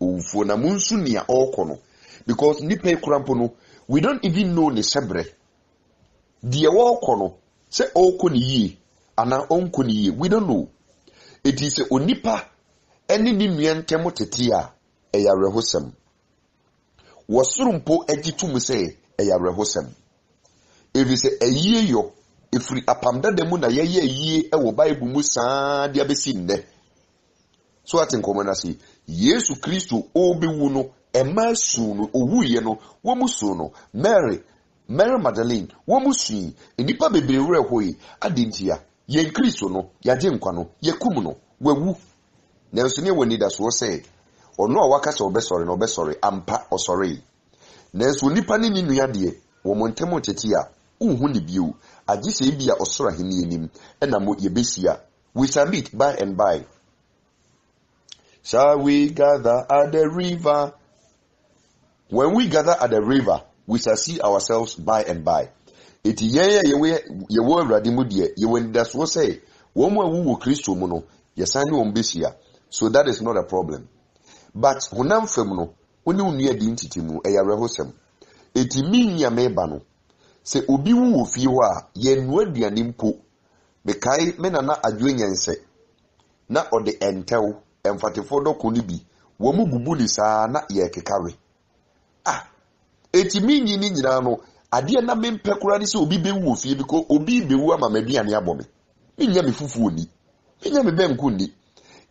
owufo na munsu nia okono because nipa ekurampo no we don't even know ne sebre die okono say okoni yi ana onkoni yi we don't know it is onipa eni ni nuantem tete a eya rehosem wosurumpo agitum say eya rehosem evise eyiye yo efri apamda demu na yeye eyiye ewo Bible mu saa dia besi nne so atenkomo na si Yesu Kristo obewu no emasu no owuye no womusu no Mary Magdalene womusu enipa bebrewre hoyi adintia ye Kristo no yaje nkwa no yekum no wawu na nso ne woni da so say ono a wakasa obesore na obesore ampa osore na nso nipa ne nua de wo montemo tetia unhu ne biu agise bia osoro aheni enim ena mo yebesia we shall meet by and by. Shall we gather at the river? When we gather at the river, we shall see ourselves by and by. Eti ye awurade mu de ye wenda so say wo mo awu Kristo mu no ye san ne ombesia, so that is not a problem. But honam fam no oni unu adi ntiti mu eya rehosem eti minya meba no se obi wu fi ho a ye nu aduane mpo bekai me nana adwenyense na ode entew emfatefo doko ni bi wo mu bubu ni saa na ye kekawe eti minyi ni nyina no ade na mempe kura ni se obi bewu fi biko obi bewu ama maduane abome minya me fufu oni minya me benku ni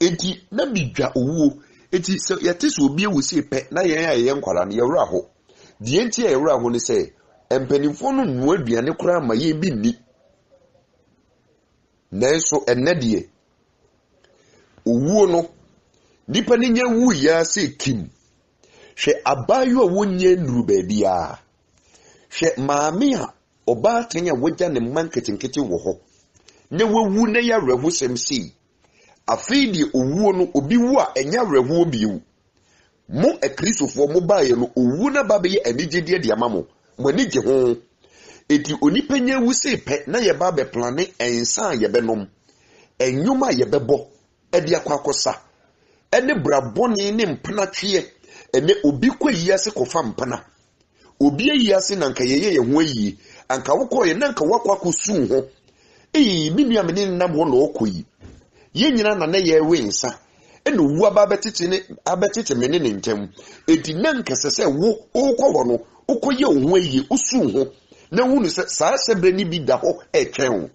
eti na bidwa owo eti se yete so obi ewu se pe na ye nkwara na ye wura ho die enti ye wura ho ni se empanifo no nu aduane kura ma ye bi ni na so enedie owu no nipa ni nya wu ya se kim hwe abayo a wonye nuru baabi a hwe maame a oba tanya wogya ne manketenkete wo ho ne wawu na ya rehosem si afidi owu no obi wu a enya reho biu mo ekristofo mo baaye no owu na babe ye anigede de amamo mo anige ho eti onipa nya wu se pe na ye ba be plane ensan ye benom enwuma ye bebo edi akwakosa ene braboni ne mpana twe ene obi kwayi ase kofa mpana obi ayi ase na nka yeye ye ho ayi anka wokɔ ye nanka wakɔ akɔsu ho minua mene nam ho na okɔ yi ye nyina na ye we nsa ene wu aba abetete mene ne ntem edi nanka sese wo okɔ ho no okɔye ho ayi usu ho na hunu se saa sebre ni bi da ho etwen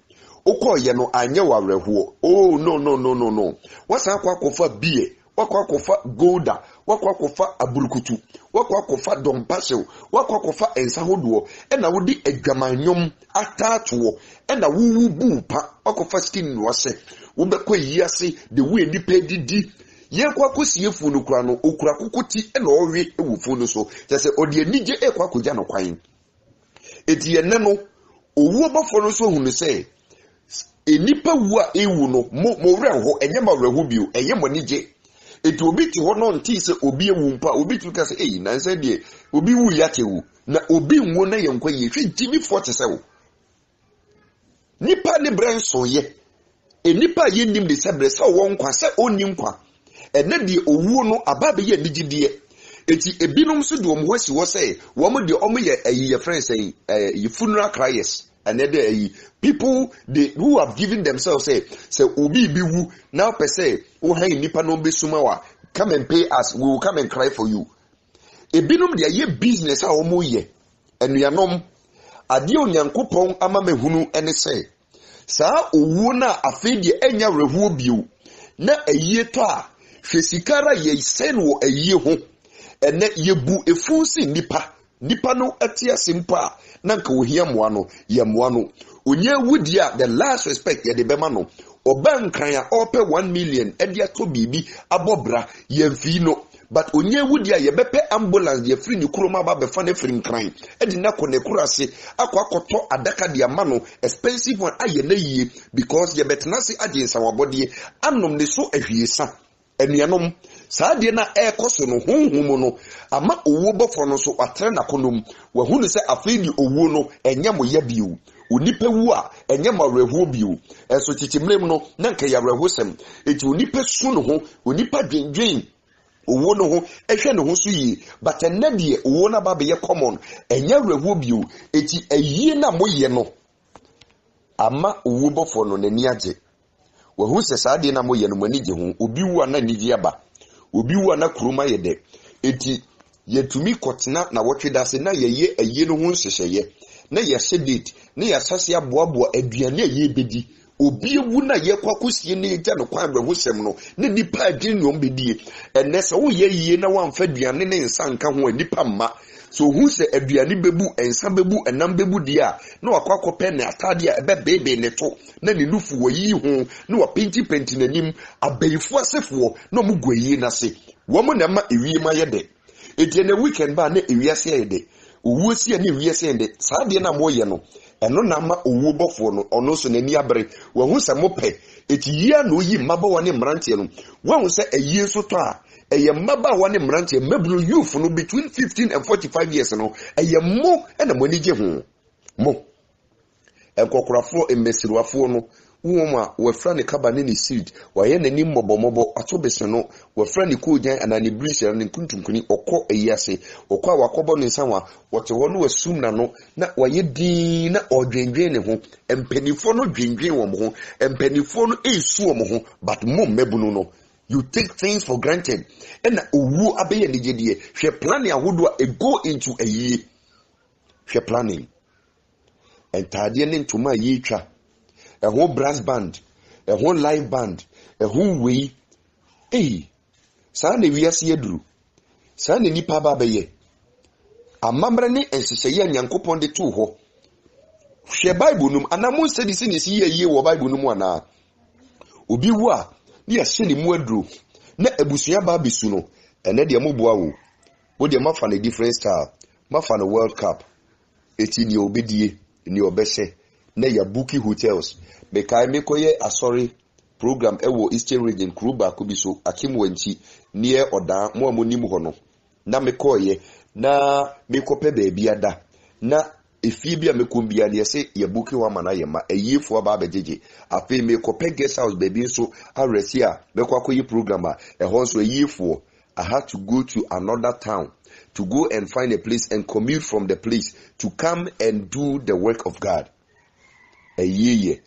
okɔ ye no anye wawerɛhoɔ oh no wasa akɔfa bie wakwakofa golda wakwakofa aburukutu wakwakofa dompasel wakwakofa ensahodoɔ ɛna wodi adwamanyom ataato ɛna wuwu bupa wakwafa skin no ase wobɛkɔ yiase de wo nipa didi yekwakosie fu no kura no okura kokoti ɛna ɔwe ewufu no so sɛ ɔde anigye ekwakoja no kwan eti ene no owu obɔfo no so hunu sɛ enipa wu a ewu no mo werɛho ɛnyɛ ma werɛho bio ɛyɛ mo nigye eti obi ti ho no nti se obi ewu mpa obi tu ka se na nsa de obi wu ya tewu na obi nwo na ye nkwa ye hwe jimi 40 se wo nipa ne brenso ye enipa ye nim de sebre se wo nkwa se oni nkwa ene de owu no ababe ye nigidie eti ebinom so de omho asi wo se wo mo de omo ye ayi ye friends ye funeral criers and people who have given themselves say obi bi wu now per se o han nipa no be sumawa come and pay us, we will come and cry for you. Ebinum de ye business a omo ye enuanom ade onyankopon ama mehunu ene say saa owu na afi de enya rehuo bio na ayie to a hwesikara ye sen wo ayie ho ene yebu efunsi nipa no atia simpa na nka ohia moa no ye moa no onye wudia the last respect ye de bema no obankran a ope 1 million edia to bibi abobra ye mfi no but onye wudia ye bepe ambulance ye free ni kuroma ba be fa na free nkran edi na kone kurase akoto adaka de ama no expensive one aye na yie because ye betenase agensa wabodie anom ne so ahwiesa enuanom saade na ekoso no honhum no ama owo bofo no so atre na konom wa hunu se afedi owo no enye mo ya biu onipa wu a enye mo rehuo biu eso chichimlem no na nka ya rehosem eti onipa su no ho onipa dwendwen owo no ho ehwe no ho so yi but enade owo na ba be ye common enye rehuo biu eti ayie na moye no ama owo bofo no nani age wa hu se saade na moye no mani je ho obi wu na nidi aba obi wu na kuruma ye de eti yetumi kotena na wotweda se na ye ayie no ho nhyehyeye na ye sedate na ye asase aboaboa aduane ye bedi obi wu na ye kwakosie na eja no kwan bre hosem no na nipa adwin no bedie enne se wo ye yie na wamfa aduane ne nsa nka ho nipa mma so hu se aduane bebu ensa bebu enam bebu dia na wakwakope na atade a ebe bebe ne to na ne nufu wo yi ho na wa penti nanim abayifu asefo na mu gwayi na se wo mo na ma ewie ma ye de eti na weekend ba na ewiase ye de owu si na ewiase ye de saade na mo ye no eno na ma owu bofo no ono so na ni abere wo hu se mo pe eti yia na oyi mabawa ne mrantie no wo hu se ayie so to a eye mabawa ne mrantie mabru youth no between 15 and 45 years no eye mo na mo ni je ho mo enkokorafo emesiruafo no woma wafra ne kaba ne seed waye nani mbobomobo atobese no wafra ne kojan anani brisha ne kuntunkuni okọ eyase okọ awakobo ne sanwa wote ho no wasum na no na waye din na odwendwen ne ho empanifo no dwendwen wo ho empanifo no esu wo ho but mo mebunu no you take things for granted and owu abeye nigedie hwe planning ahodo a go into a year hwe planning entade ne ntoma yi twa a whole brass band, a whole live band, a whole way. Sane we are see drew. Sane ni pa babaye. A mambrani and Sisaya Yankopon de two ho. She Bible num, and I most said this in this year or Bible num one. Ubi wa, near Shelly Muadru, ne Ebusia Babisuno, and Edia Mubuau. Would your muff on a different style, muff on a World Cup. It's in your biddy, in your besse. Na ya bookie hotels bekai mekoye asori program ewo Eastern Region Kruba kubiso akimwanchi near oda mo amonim ho no na mekoye na mekope baabi ada na efie bia mekombia ne se ya bookie wa mana yema eyefo aba abejeje afi mekope guest house baabi so aresi a mekwakoye program a ehon so eyefo I had to go to another town to go and find a place and commute from the place to come and do the work of God. A year.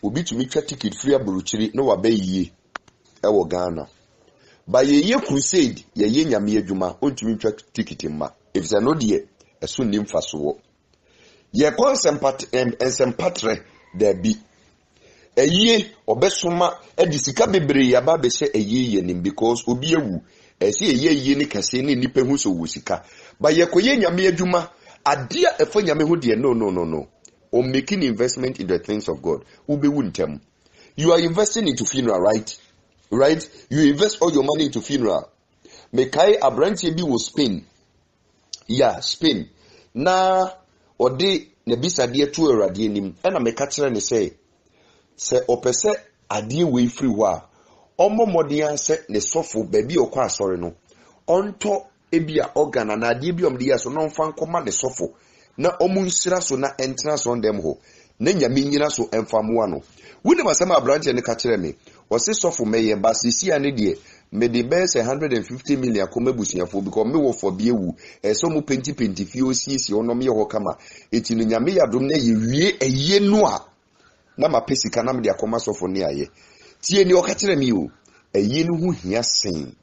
Obi to me twa ticket free aburuchiri no wa be ye ewo Ghana. Ba ye crusade ye nyame adwuma ontumi twa ticket mma. If say no de eso nim faso wo. Ye ensempatre there be. Eye obesoma edi sika bebre ya ba be hye eye nim because obi ewu. Ese eye ni kase ni nipa hu so wo sika. Ba ye koye nyame adwuma adia efo nyame ho de no. Or making investment in the things of God. You are investing into funeral, right? Right? You invest all your money into funeral. Mekai abranti bi will spin. Yeah, spin. Na ode nebisa de to erade nim. Na meka kire ne say opese ade we free wa. Omo modian se ne sofo baby okwa asore no. Onto ebia organ na ade bi omde so no mfa nkoma ne sofo. Na omunsira so na entrance on them ho na nyame nyina so emfamoa no wuni masama branch ne ka kire me o se sofo meye ba sisi ane de me de be 150 million akoma busuafo because me wo for biewu so mu penti fi osisi onom ye ho kama eti no nyame yadom na ye wie eye no a na ma pesika na me de akoma sofo ne aye tie ni o ka kire me o eye no hu hia sen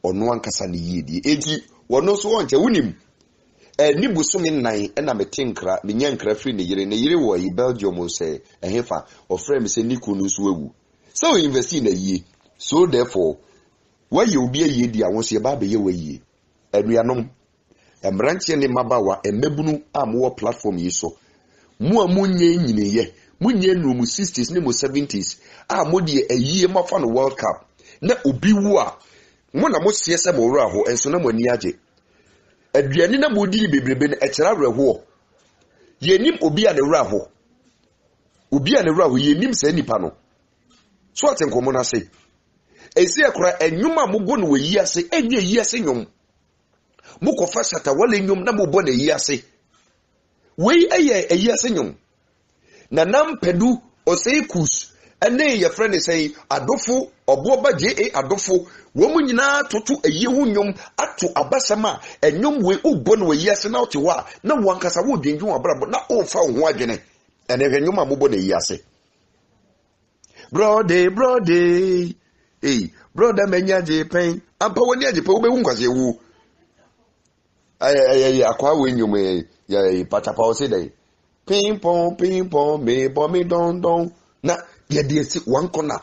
ono ankasa ne yedi eti wono so wonche wunim ni busumi nan na metinkra me nyankra free ne yire wo yi Belgium say ehefa of friend say niku no so awu so we invest in a ye so therefore why you be a ye dia won say ba be ye we ye aduanom emranche ne mabawa emebunu amwo platform yi so mu amunye nyineye munye no mu 60s ne mu 70s amode ayi mafa no World Cup na obi wu a mo na mo siese mo wura ho enso na mo ani age aduane na modi bebrebe na ekira reho yenim obi a ne wura ho yenim sa nipa no so atenkomo na se esi ekura enwuma mobo no yi ase enye yi ase nyom mukofa shata wale nyom na mobo na yi ase wei eye yi ase nyom na nampedu oseikus ene ye friend say adofo oboba JA adofo wo mu nyina toto eye hu nyom ato abasama enyom we ubo no yi ase na ote wa na wankasa wo dwendwen abrabo na ofa ho adwene ene hwe nyom amobo na yi ase brother brother menya je pen ampa woni aje pe wo be hu nkwase wu ay akwa we nyom ya patapa o se dai ping pong me don na ye de si one corner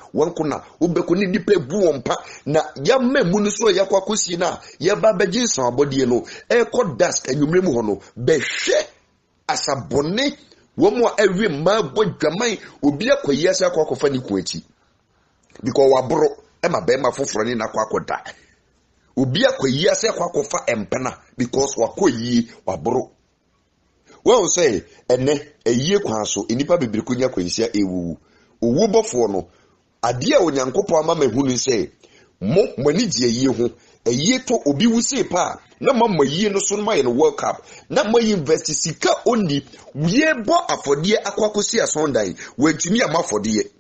ubeko ni dipe bu ompa na ya memu no so yakwa kosi na ye ba beji san abodie no e ko dust enwumre mu ho no be hwe asabone wo mo awie ma bodwaman obi akoyi ase akwa kofa ni kuachi because wabro e ma be ma foforo ni na kwa koda obi akoyi ase akwa kofa empena because wakoyi wabro well say ene eyie kwan so enipa bebere konya kwansia ewu owu bofo no ade a onyankopɔ ama mahunu se mo mani die yie ho eyie to obi wusie pa na mamma yie no so no maye no World Cup na mayi invest sika oni wie bo afodie akwakosi asondan wantumi amafodie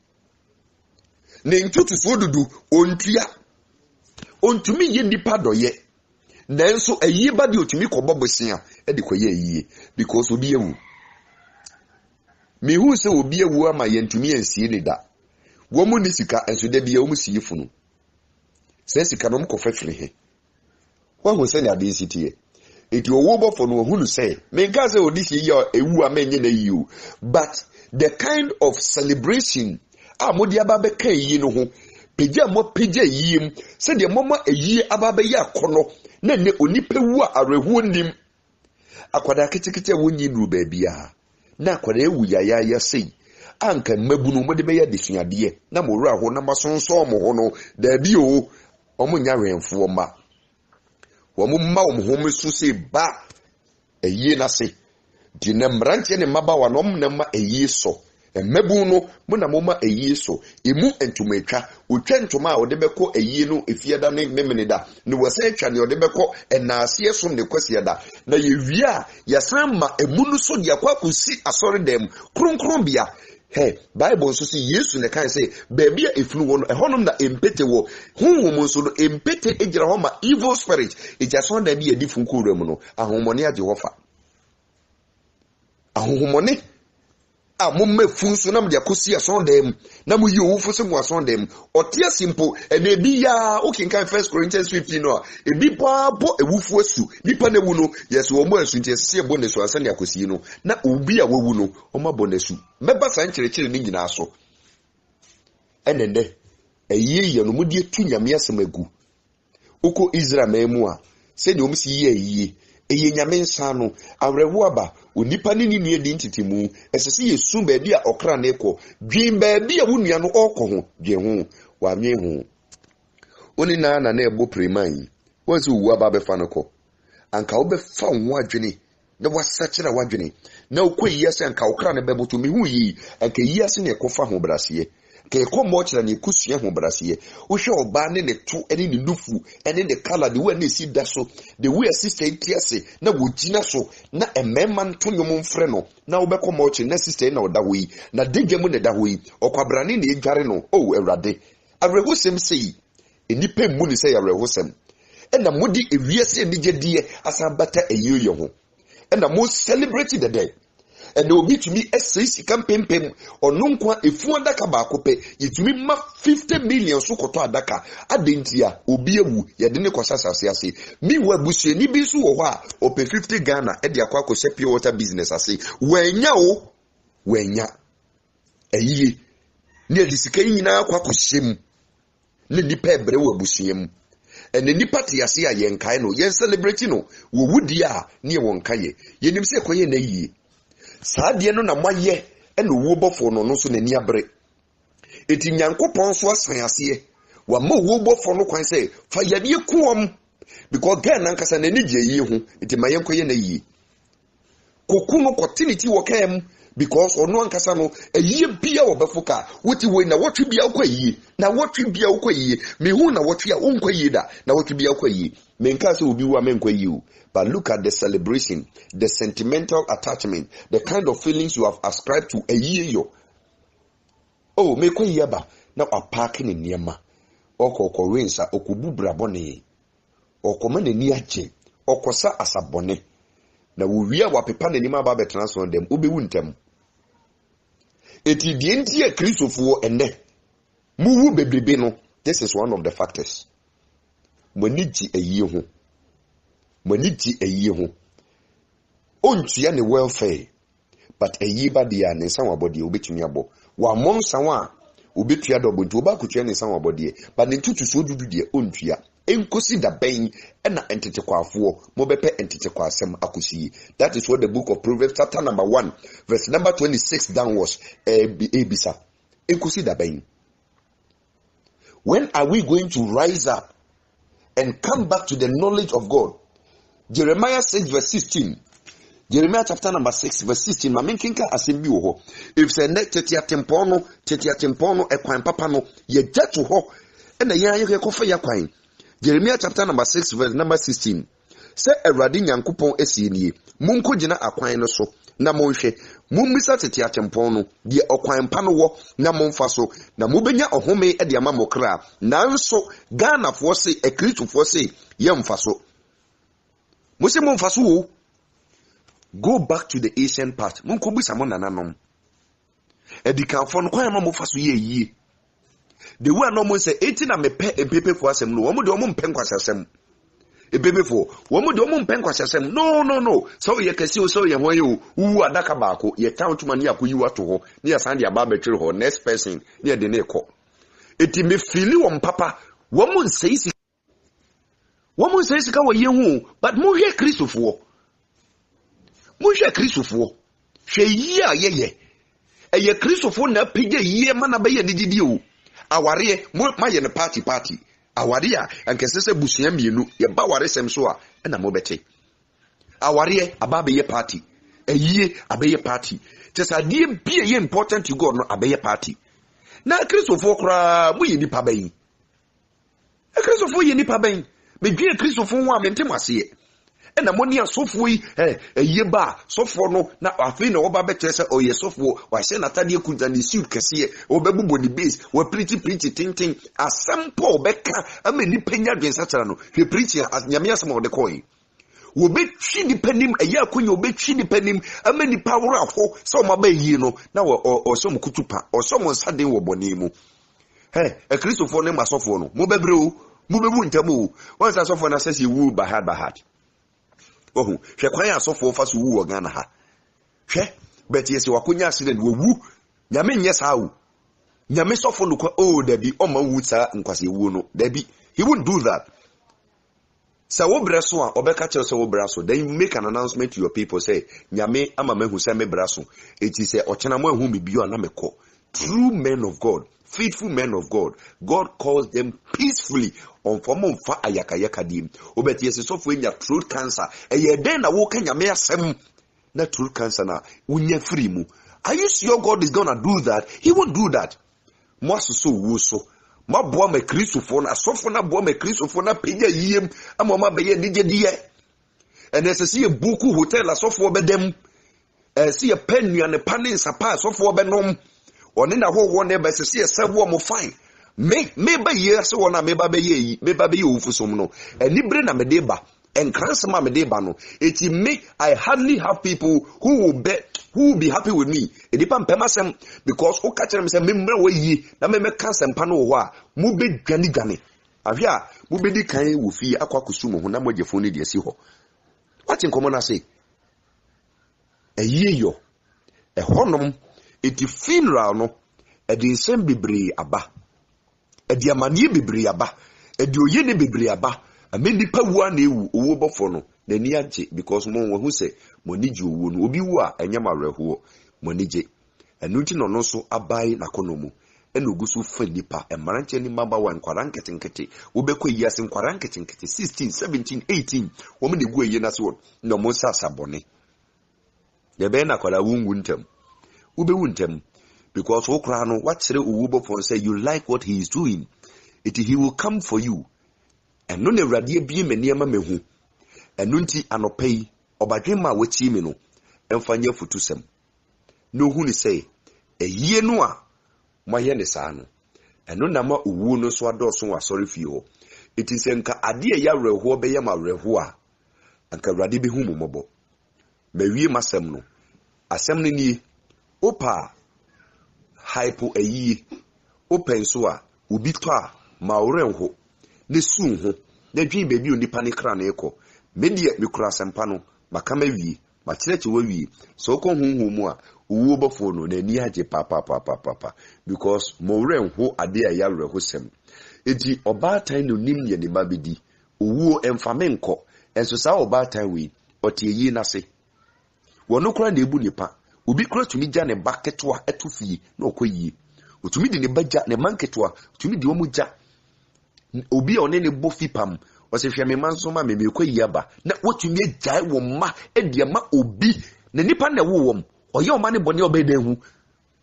ne ntutu so dudu ontua ontumi ye nipa doye nanso eyie ba de otumi kɔbɔ bosia e de koye eyie because obi ewu mehu se obi ewu ama yentumi ensie ne da wo mu ni sika enso da bia wo mu sie funu se sika no mkɔ fafiri he wo hu se ne ade sitie eti owo bofo no hunu se me nka se odi sie ya ewu ama enye na yiu but the kind of celebration amodi ababe kan yi no ho pegya yiem se de mama eyi ababe ya kono na ne onipa wu a arehu nim akwada kitikiti wonyi nuru baabia na akwada ewu ya sei anka mabunu mo de be ya desuade na mo wura ho na masonso mo ho no da bi o omo nya renfo ma wo mo ma wo ho mesu se ba eyi na se di na mranche ne mabawa no mo na ma eyi so emabunu no mo na mo ma eyi so emu entumatwa otwa ntoma a ode beko eyi no efieda ne memeneda ne wose atwa ne ode beko enase so ne kwasieda na ye wia ya san ma emu no so dia kwa kusi asori dem kronkron bia Hey, Bible so see Yesu ne kan say baby a efunu wo no ehonum na empete wo honhom so no empete egira ho ma evil spirit eja so na bi edi funku wura mu no ahomone age wo fa ahomone a momme funso na mde akosi asondem na mu yi owufo se mu asondem otia simple ene bi ya okinkan 1 Corinthians 15 no ebi paabo ewufu asu nipa na wu no yes wo mu asu nti ese bo ne so asa ne akosi no na obi a wawu no o ma bo ne su meba san kirekire ni nyina so enende eyiye no mu die tu nyame asem agu uko Israel memu a se ne omsi yiye eye nyame nsa no awrewo aba onipa ni ni edi ntitimu esese yesu baabi a okra na ekọ dwin baabi a wonua no okọ ho dwen ho wa nwe ho oni na ebo preman wonse wu aba be fa no kọ anka wo be fa ho adwene na wasachira wadwene na okoyi ase anka okra na beboto mi hu yi anka yi ase na ekofa ho brase ke ekomo kira na ekusua ho brase wo hwe oba ne ne to ene ne nufu ene ne color de we na esi da so de we assistant tiase na wogina so na emema nto nyom mfre no na wo be komo kira na assistant na oda hoyi na degemu ne da hoyi okwabrane na edware no o awrade awrehosem sei enipa mu ni sei awrehosem ena modi ewiase enigedie asabata eyiyo ho ena mo celebrate the day and obi to me SC campaign onunkwa efu adaka ba kope yetumi ma 50 million so koto adaka adentia obi ewu ye de ne kwasasase ase mi wa busue ni bi so wo ho a ope 50 Ghana e de akwa akose pure water business ase wenya eyiye ne disika nyina akwa akohyem ne nipa ebre wa busue mu ene nipa te ase a yen kai no yen celebrate no wo wudi a ne won kaye yenim se koye na yiye saade no na moye ene wo bofo no so na ni abre eti nyankopon so asan ase wa ma wo bofo no kwan se fa yade kuom because gan nan kasa na ni je yi hu eti mayen koye na yi koku no continuity wo kam because ono ankasa no eyi bia wo befuka woti we na wotwe bia okwayi na wotwe bia okwayi me hu na wotwe a onkwayi da na wotwe bia okwayi menka se obi wa menkwayi. But look at the celebration, the sentimental attachment, the kind of feelings you have ascribed to a year. Oh, me kwa yaba na aparking in Niama. Oko rinsa, okubu brabone. Oko mene ni ache. Oko sa asabone. Na uwia wapepane ni mababe transfer them. Ube wuntem. Eti dienti ya Kristofuo ende. Muwu bebrebe no. This is one of the factors. Mweniji a year ho. Maniti a year ho. Ontua ne welfare, but a year by the an in some body obetumi abo. Wa mon sawa obetua do bontu oba kutua ne some body, but in tutu so dudu de ontua. Enkosi da ben na entete kwafo mo bepe entete kwasem akosi. That is what the book of Proverbs chapter number 1 verse number 26 downwards ebisa. Enkosi da ben. When are we going to rise up and come back to the knowledge of God? Jeremiah 6 verse 16. Jeremiah chapter number 6 verse 16. Ma menkenka asembi wo ho. If say net tetia tempono ekwan papa no ye jeto ho na yan ye kofa ya kwan. Jeremiah chapter number 6 verse number 16. Say Awurade Nyankopon esienie. Munko gina akwan no so na monhwe. Mummisa tetia tempono de okwan pa no wo na monfa so na mubenya ohome e de ama mokra. Nanso Ghana fo se ekristofo se yemfa so. Musimo fasu go back to the Asian part. Munko bisa mo nananom. Edikan fo no kwan ma mo fasu ye. The way no mo say 18 na mepe empepe fo asem no. Wo mo de wo mpe nkwasasem. Ebebe fo, wo mo de wo mpe nkwasasem. No. So ye kesi o so ye ho ye o. Wu adaka baako ye town tuma ni akoyi wato ho. Ni ya sande aba betwere ho next person ni de na ekọ. Eti me fili wo papa. Wo mo nsei Woman says, "Go away, but Mohe Christopher. Mohe Christopher. She ye. A ye Christopher na pige ye mana by any didio. Awarie, more my and a party. Awaria, and Cassessa Busiam, you know, ye baware sem soa, and a mobete. Awarie, a baby party. A ye, a bay party. Just a dear be important to God, not a bay party. Now Christopher cry, we ni pabain. A Christopher ye ni pabain. Me gye Christopher wa mentem ase na money asofo yi yeba sofo no na afi na oba betre se oye sofo wa hye na tade kunta ni suit kese obebubo ni base wa pretty tinting asempo obeka amani panya dwen satara no hwe preach nyame asem ode koyi wo betwi ni panim eya akonya wo betwi ni panim amani power afo se o maba yi no na o so mkutupa o so mo nsaden wo bone mu e Christopher ne masofo no mo bebre o mo bebu ntamu o sa sofo na sese wu bahad hwe kwan asofo fa so wu Ghana ha hwe bet yesi wakonya accident wo wu nyame nye saa wu nyame sofo no kwa dabi o ma wu saa nkwase wu no dabi he won't do that. So wo braso a obeka tell so wo braso, then you make an announcement to your people say nyame ama mehu say me braso it is ochena mo ehu me bio na meko. True men of God, faithful men of God, God calls them peacefully on form fa ayaka dim obeti yes so for nya throat cancer eye den na wo ka nyame asem na throat cancer na unya free mu. Are you sure God is going to do that? He won't do that. Mo so wo so ma boa me Christopher na sofo na boa me Christopher na penya yiem ama ma beye nije die ene se se buku hotel asofo bedem se penua ne panin sapa asofo benom one na ho ne be se sebo mo fine me ba ye se wona me ba be yi me ba be ofusom no eni bre na me de ba enkransema me de ba no eti me I hardly have people who will be happy with me. It depends pemasem because who catch them say me mra we yi na me cancel mpa no ho a mu be dwane avia mu be di kan wo fi akwa kusumo ho na mo jefo ne de si ho what in common say eyeyo honom eti funeral no edi nsem bebre aba edi amanie bebre aba edi oye ne bebre aba ameni pawua na ewu owo bofo no na ni agye because mo wo hu se mo ni ji owo no obi wu a enyama reho mo ni je enu ti no so abai na konomu ena ogusu fa nipa emaranche ni mamba wa nkwara nketenkete wo bekọ yi ase nkwara nketenkete 16 17 18 wo me gu eyi na so no mo sasa bone de be na kwara wungu ntem wo be wuntem because wo kra no what sere owo bofo say you like what he is doing he will come for you eno ne radie bi maniama mehu eno nti anopai obadwema wachi mi no emfanya futusem no hu ni say eyie no a moye ne saa no eno na ma owu no so adoso asori fie ho eti nka ade ya reho be ya ma reho a anka rade bi hu momobo mawie masem no asem ne ni opa hypo eyie open so a obi to a ma orenho ne sun ho na dwin baby onipa ne kra na ekọ media mikura sempa no makama wie ma kirechi wa wie so ko hunhu mu a owo bofo no na ni age papa because mo renho ade a ya reho sem eti obatan no nim ye ne babedi owo emfame nkọ enso sa obatan we otie na se wono kra na ebu nipa obi kra tumi gya ne baketwa etufie na okoyie otumi di ne bagya ne manketwa otumi di omu gya obi one ne bofipam o se hwe me manso ma me koyi aba na wotumi agyae wo ma ede ma obi na nipa na wo wom oye o ma ne bone obeda hu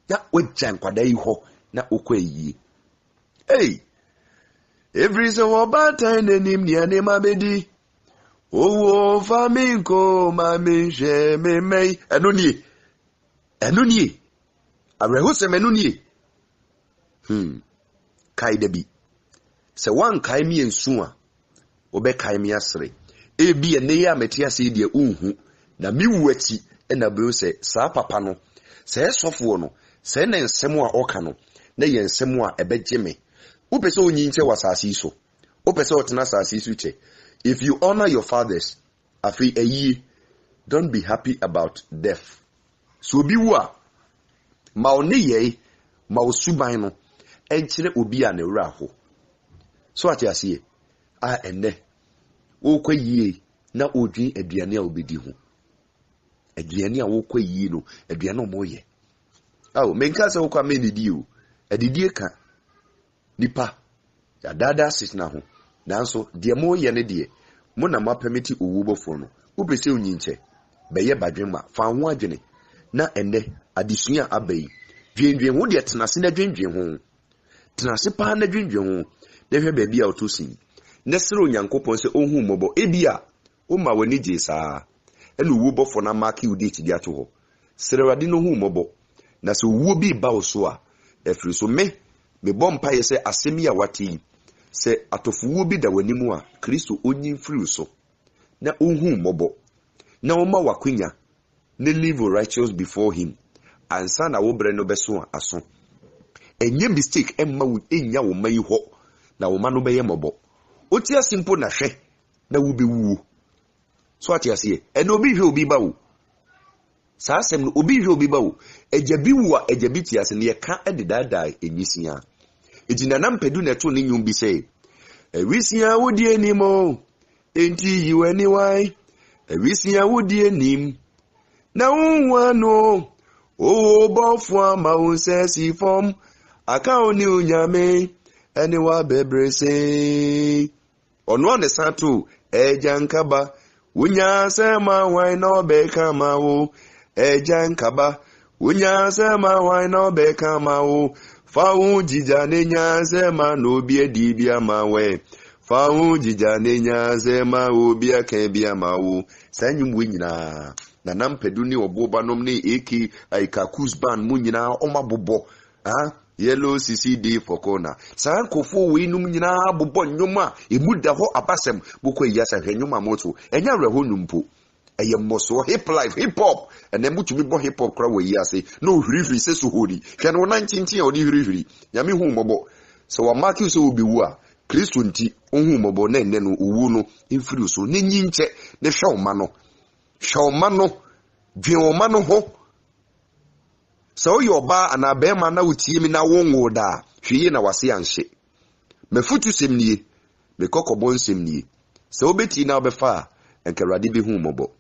ya wagya nkwada yi ho na okoyi every so bad time enim ni ane ma bedi owo faminko ma me je me mei eno ni areho se menu ni kai debi se wan kai mi ensu a obe kai mi asre ebi ene ya meti ase die unhu na mi wuachi na be se sa papa no se sofo no se na nsem a oka no na ye nsem a ebeje me wo pese onyi nche wasasi so wo pese otena sasi so che if you honor your fathers afi eyi don't be happy about death so obi wu a ma oni ye ma osuban no enchire obi a na wura ho so ati asiye a enne wo kwayie na odwin aduane a obedi ho aduane a wo kwayie no aduane o moye awo menka se wo kwa menidi o adidie ka nipa ya dada sit na ho nanso de moye ne de mo na mapamiti owu bofo no wo pese onyinche beye badwenma fa ho adwene na enne adesua abai dwendwen ho de tenase na dwendwen ho tenase pa na dwendwen ho na hwe baabi a otosin na sere onyankopon se ohun mobo ebia Oma wani je saa. Enu wo bofo na mark you date dia to ho. Serewade no hu mobo. Na se wo bi ba so a efiri so me bom pa ye se asemi a wati se atofu wo bi da wani mu a Kristo onyin firi so. Na ohun mobo. Na oma wakwenya ne live righteous before him. Ansa na wo bre no beso aso. Enye mistake emma wo enya wo mai ho na wo ma no beye mobo. Oti asimpo na hwe na wo be wuo. So ati ase e no bi hwe obi ba wo. Sa asem no obi hwe obi ba wo. Ejabi wo a ejabi ti ase ne ka edidada enyisia. Ejina na mpedu na to ne nyum bi se. Ewisia wo die nimo. Enti you anyway. Ewisia wo die nim. Na unwa no. O bofo ama unsesi form. Aka oni unyame. Eniwa bebrese. Ono ne santu ejankaba. Unya sema why no bekama wo. Ejankaba. Unya sema why no bekama wo. Fa jija nenya sema no bie dibia mawe. Fa jija nenya sema obi aka bia mawo. Sanyum nyina. Na nampedu ni oboba nom ni eki aikakus ban mu nyina omabobo. Yellow CCD for corner. San kofo we num nyina bobo nyoma emuda ho abasem boko yasa hwenyoma moto. Enya reho numpo. Eye moso hip life hip hop ene mutumi bo hip hop kra we yase no hwirihwiri se so hodi. Hwe no 1910 odi hwirihwiri. Nyame hu mobo. So wa mark you so obi wu a Kristo nti ohu mobo na ene no owu no emfiri so ne nyinche ne hwoma no. Hwoma no dwema no ho. So yoba anabema na utie mi na wonwo da hwiye na wase anhye mefutu semnie me kokobon semnie so obeti na obefa enkerade bi hu mobo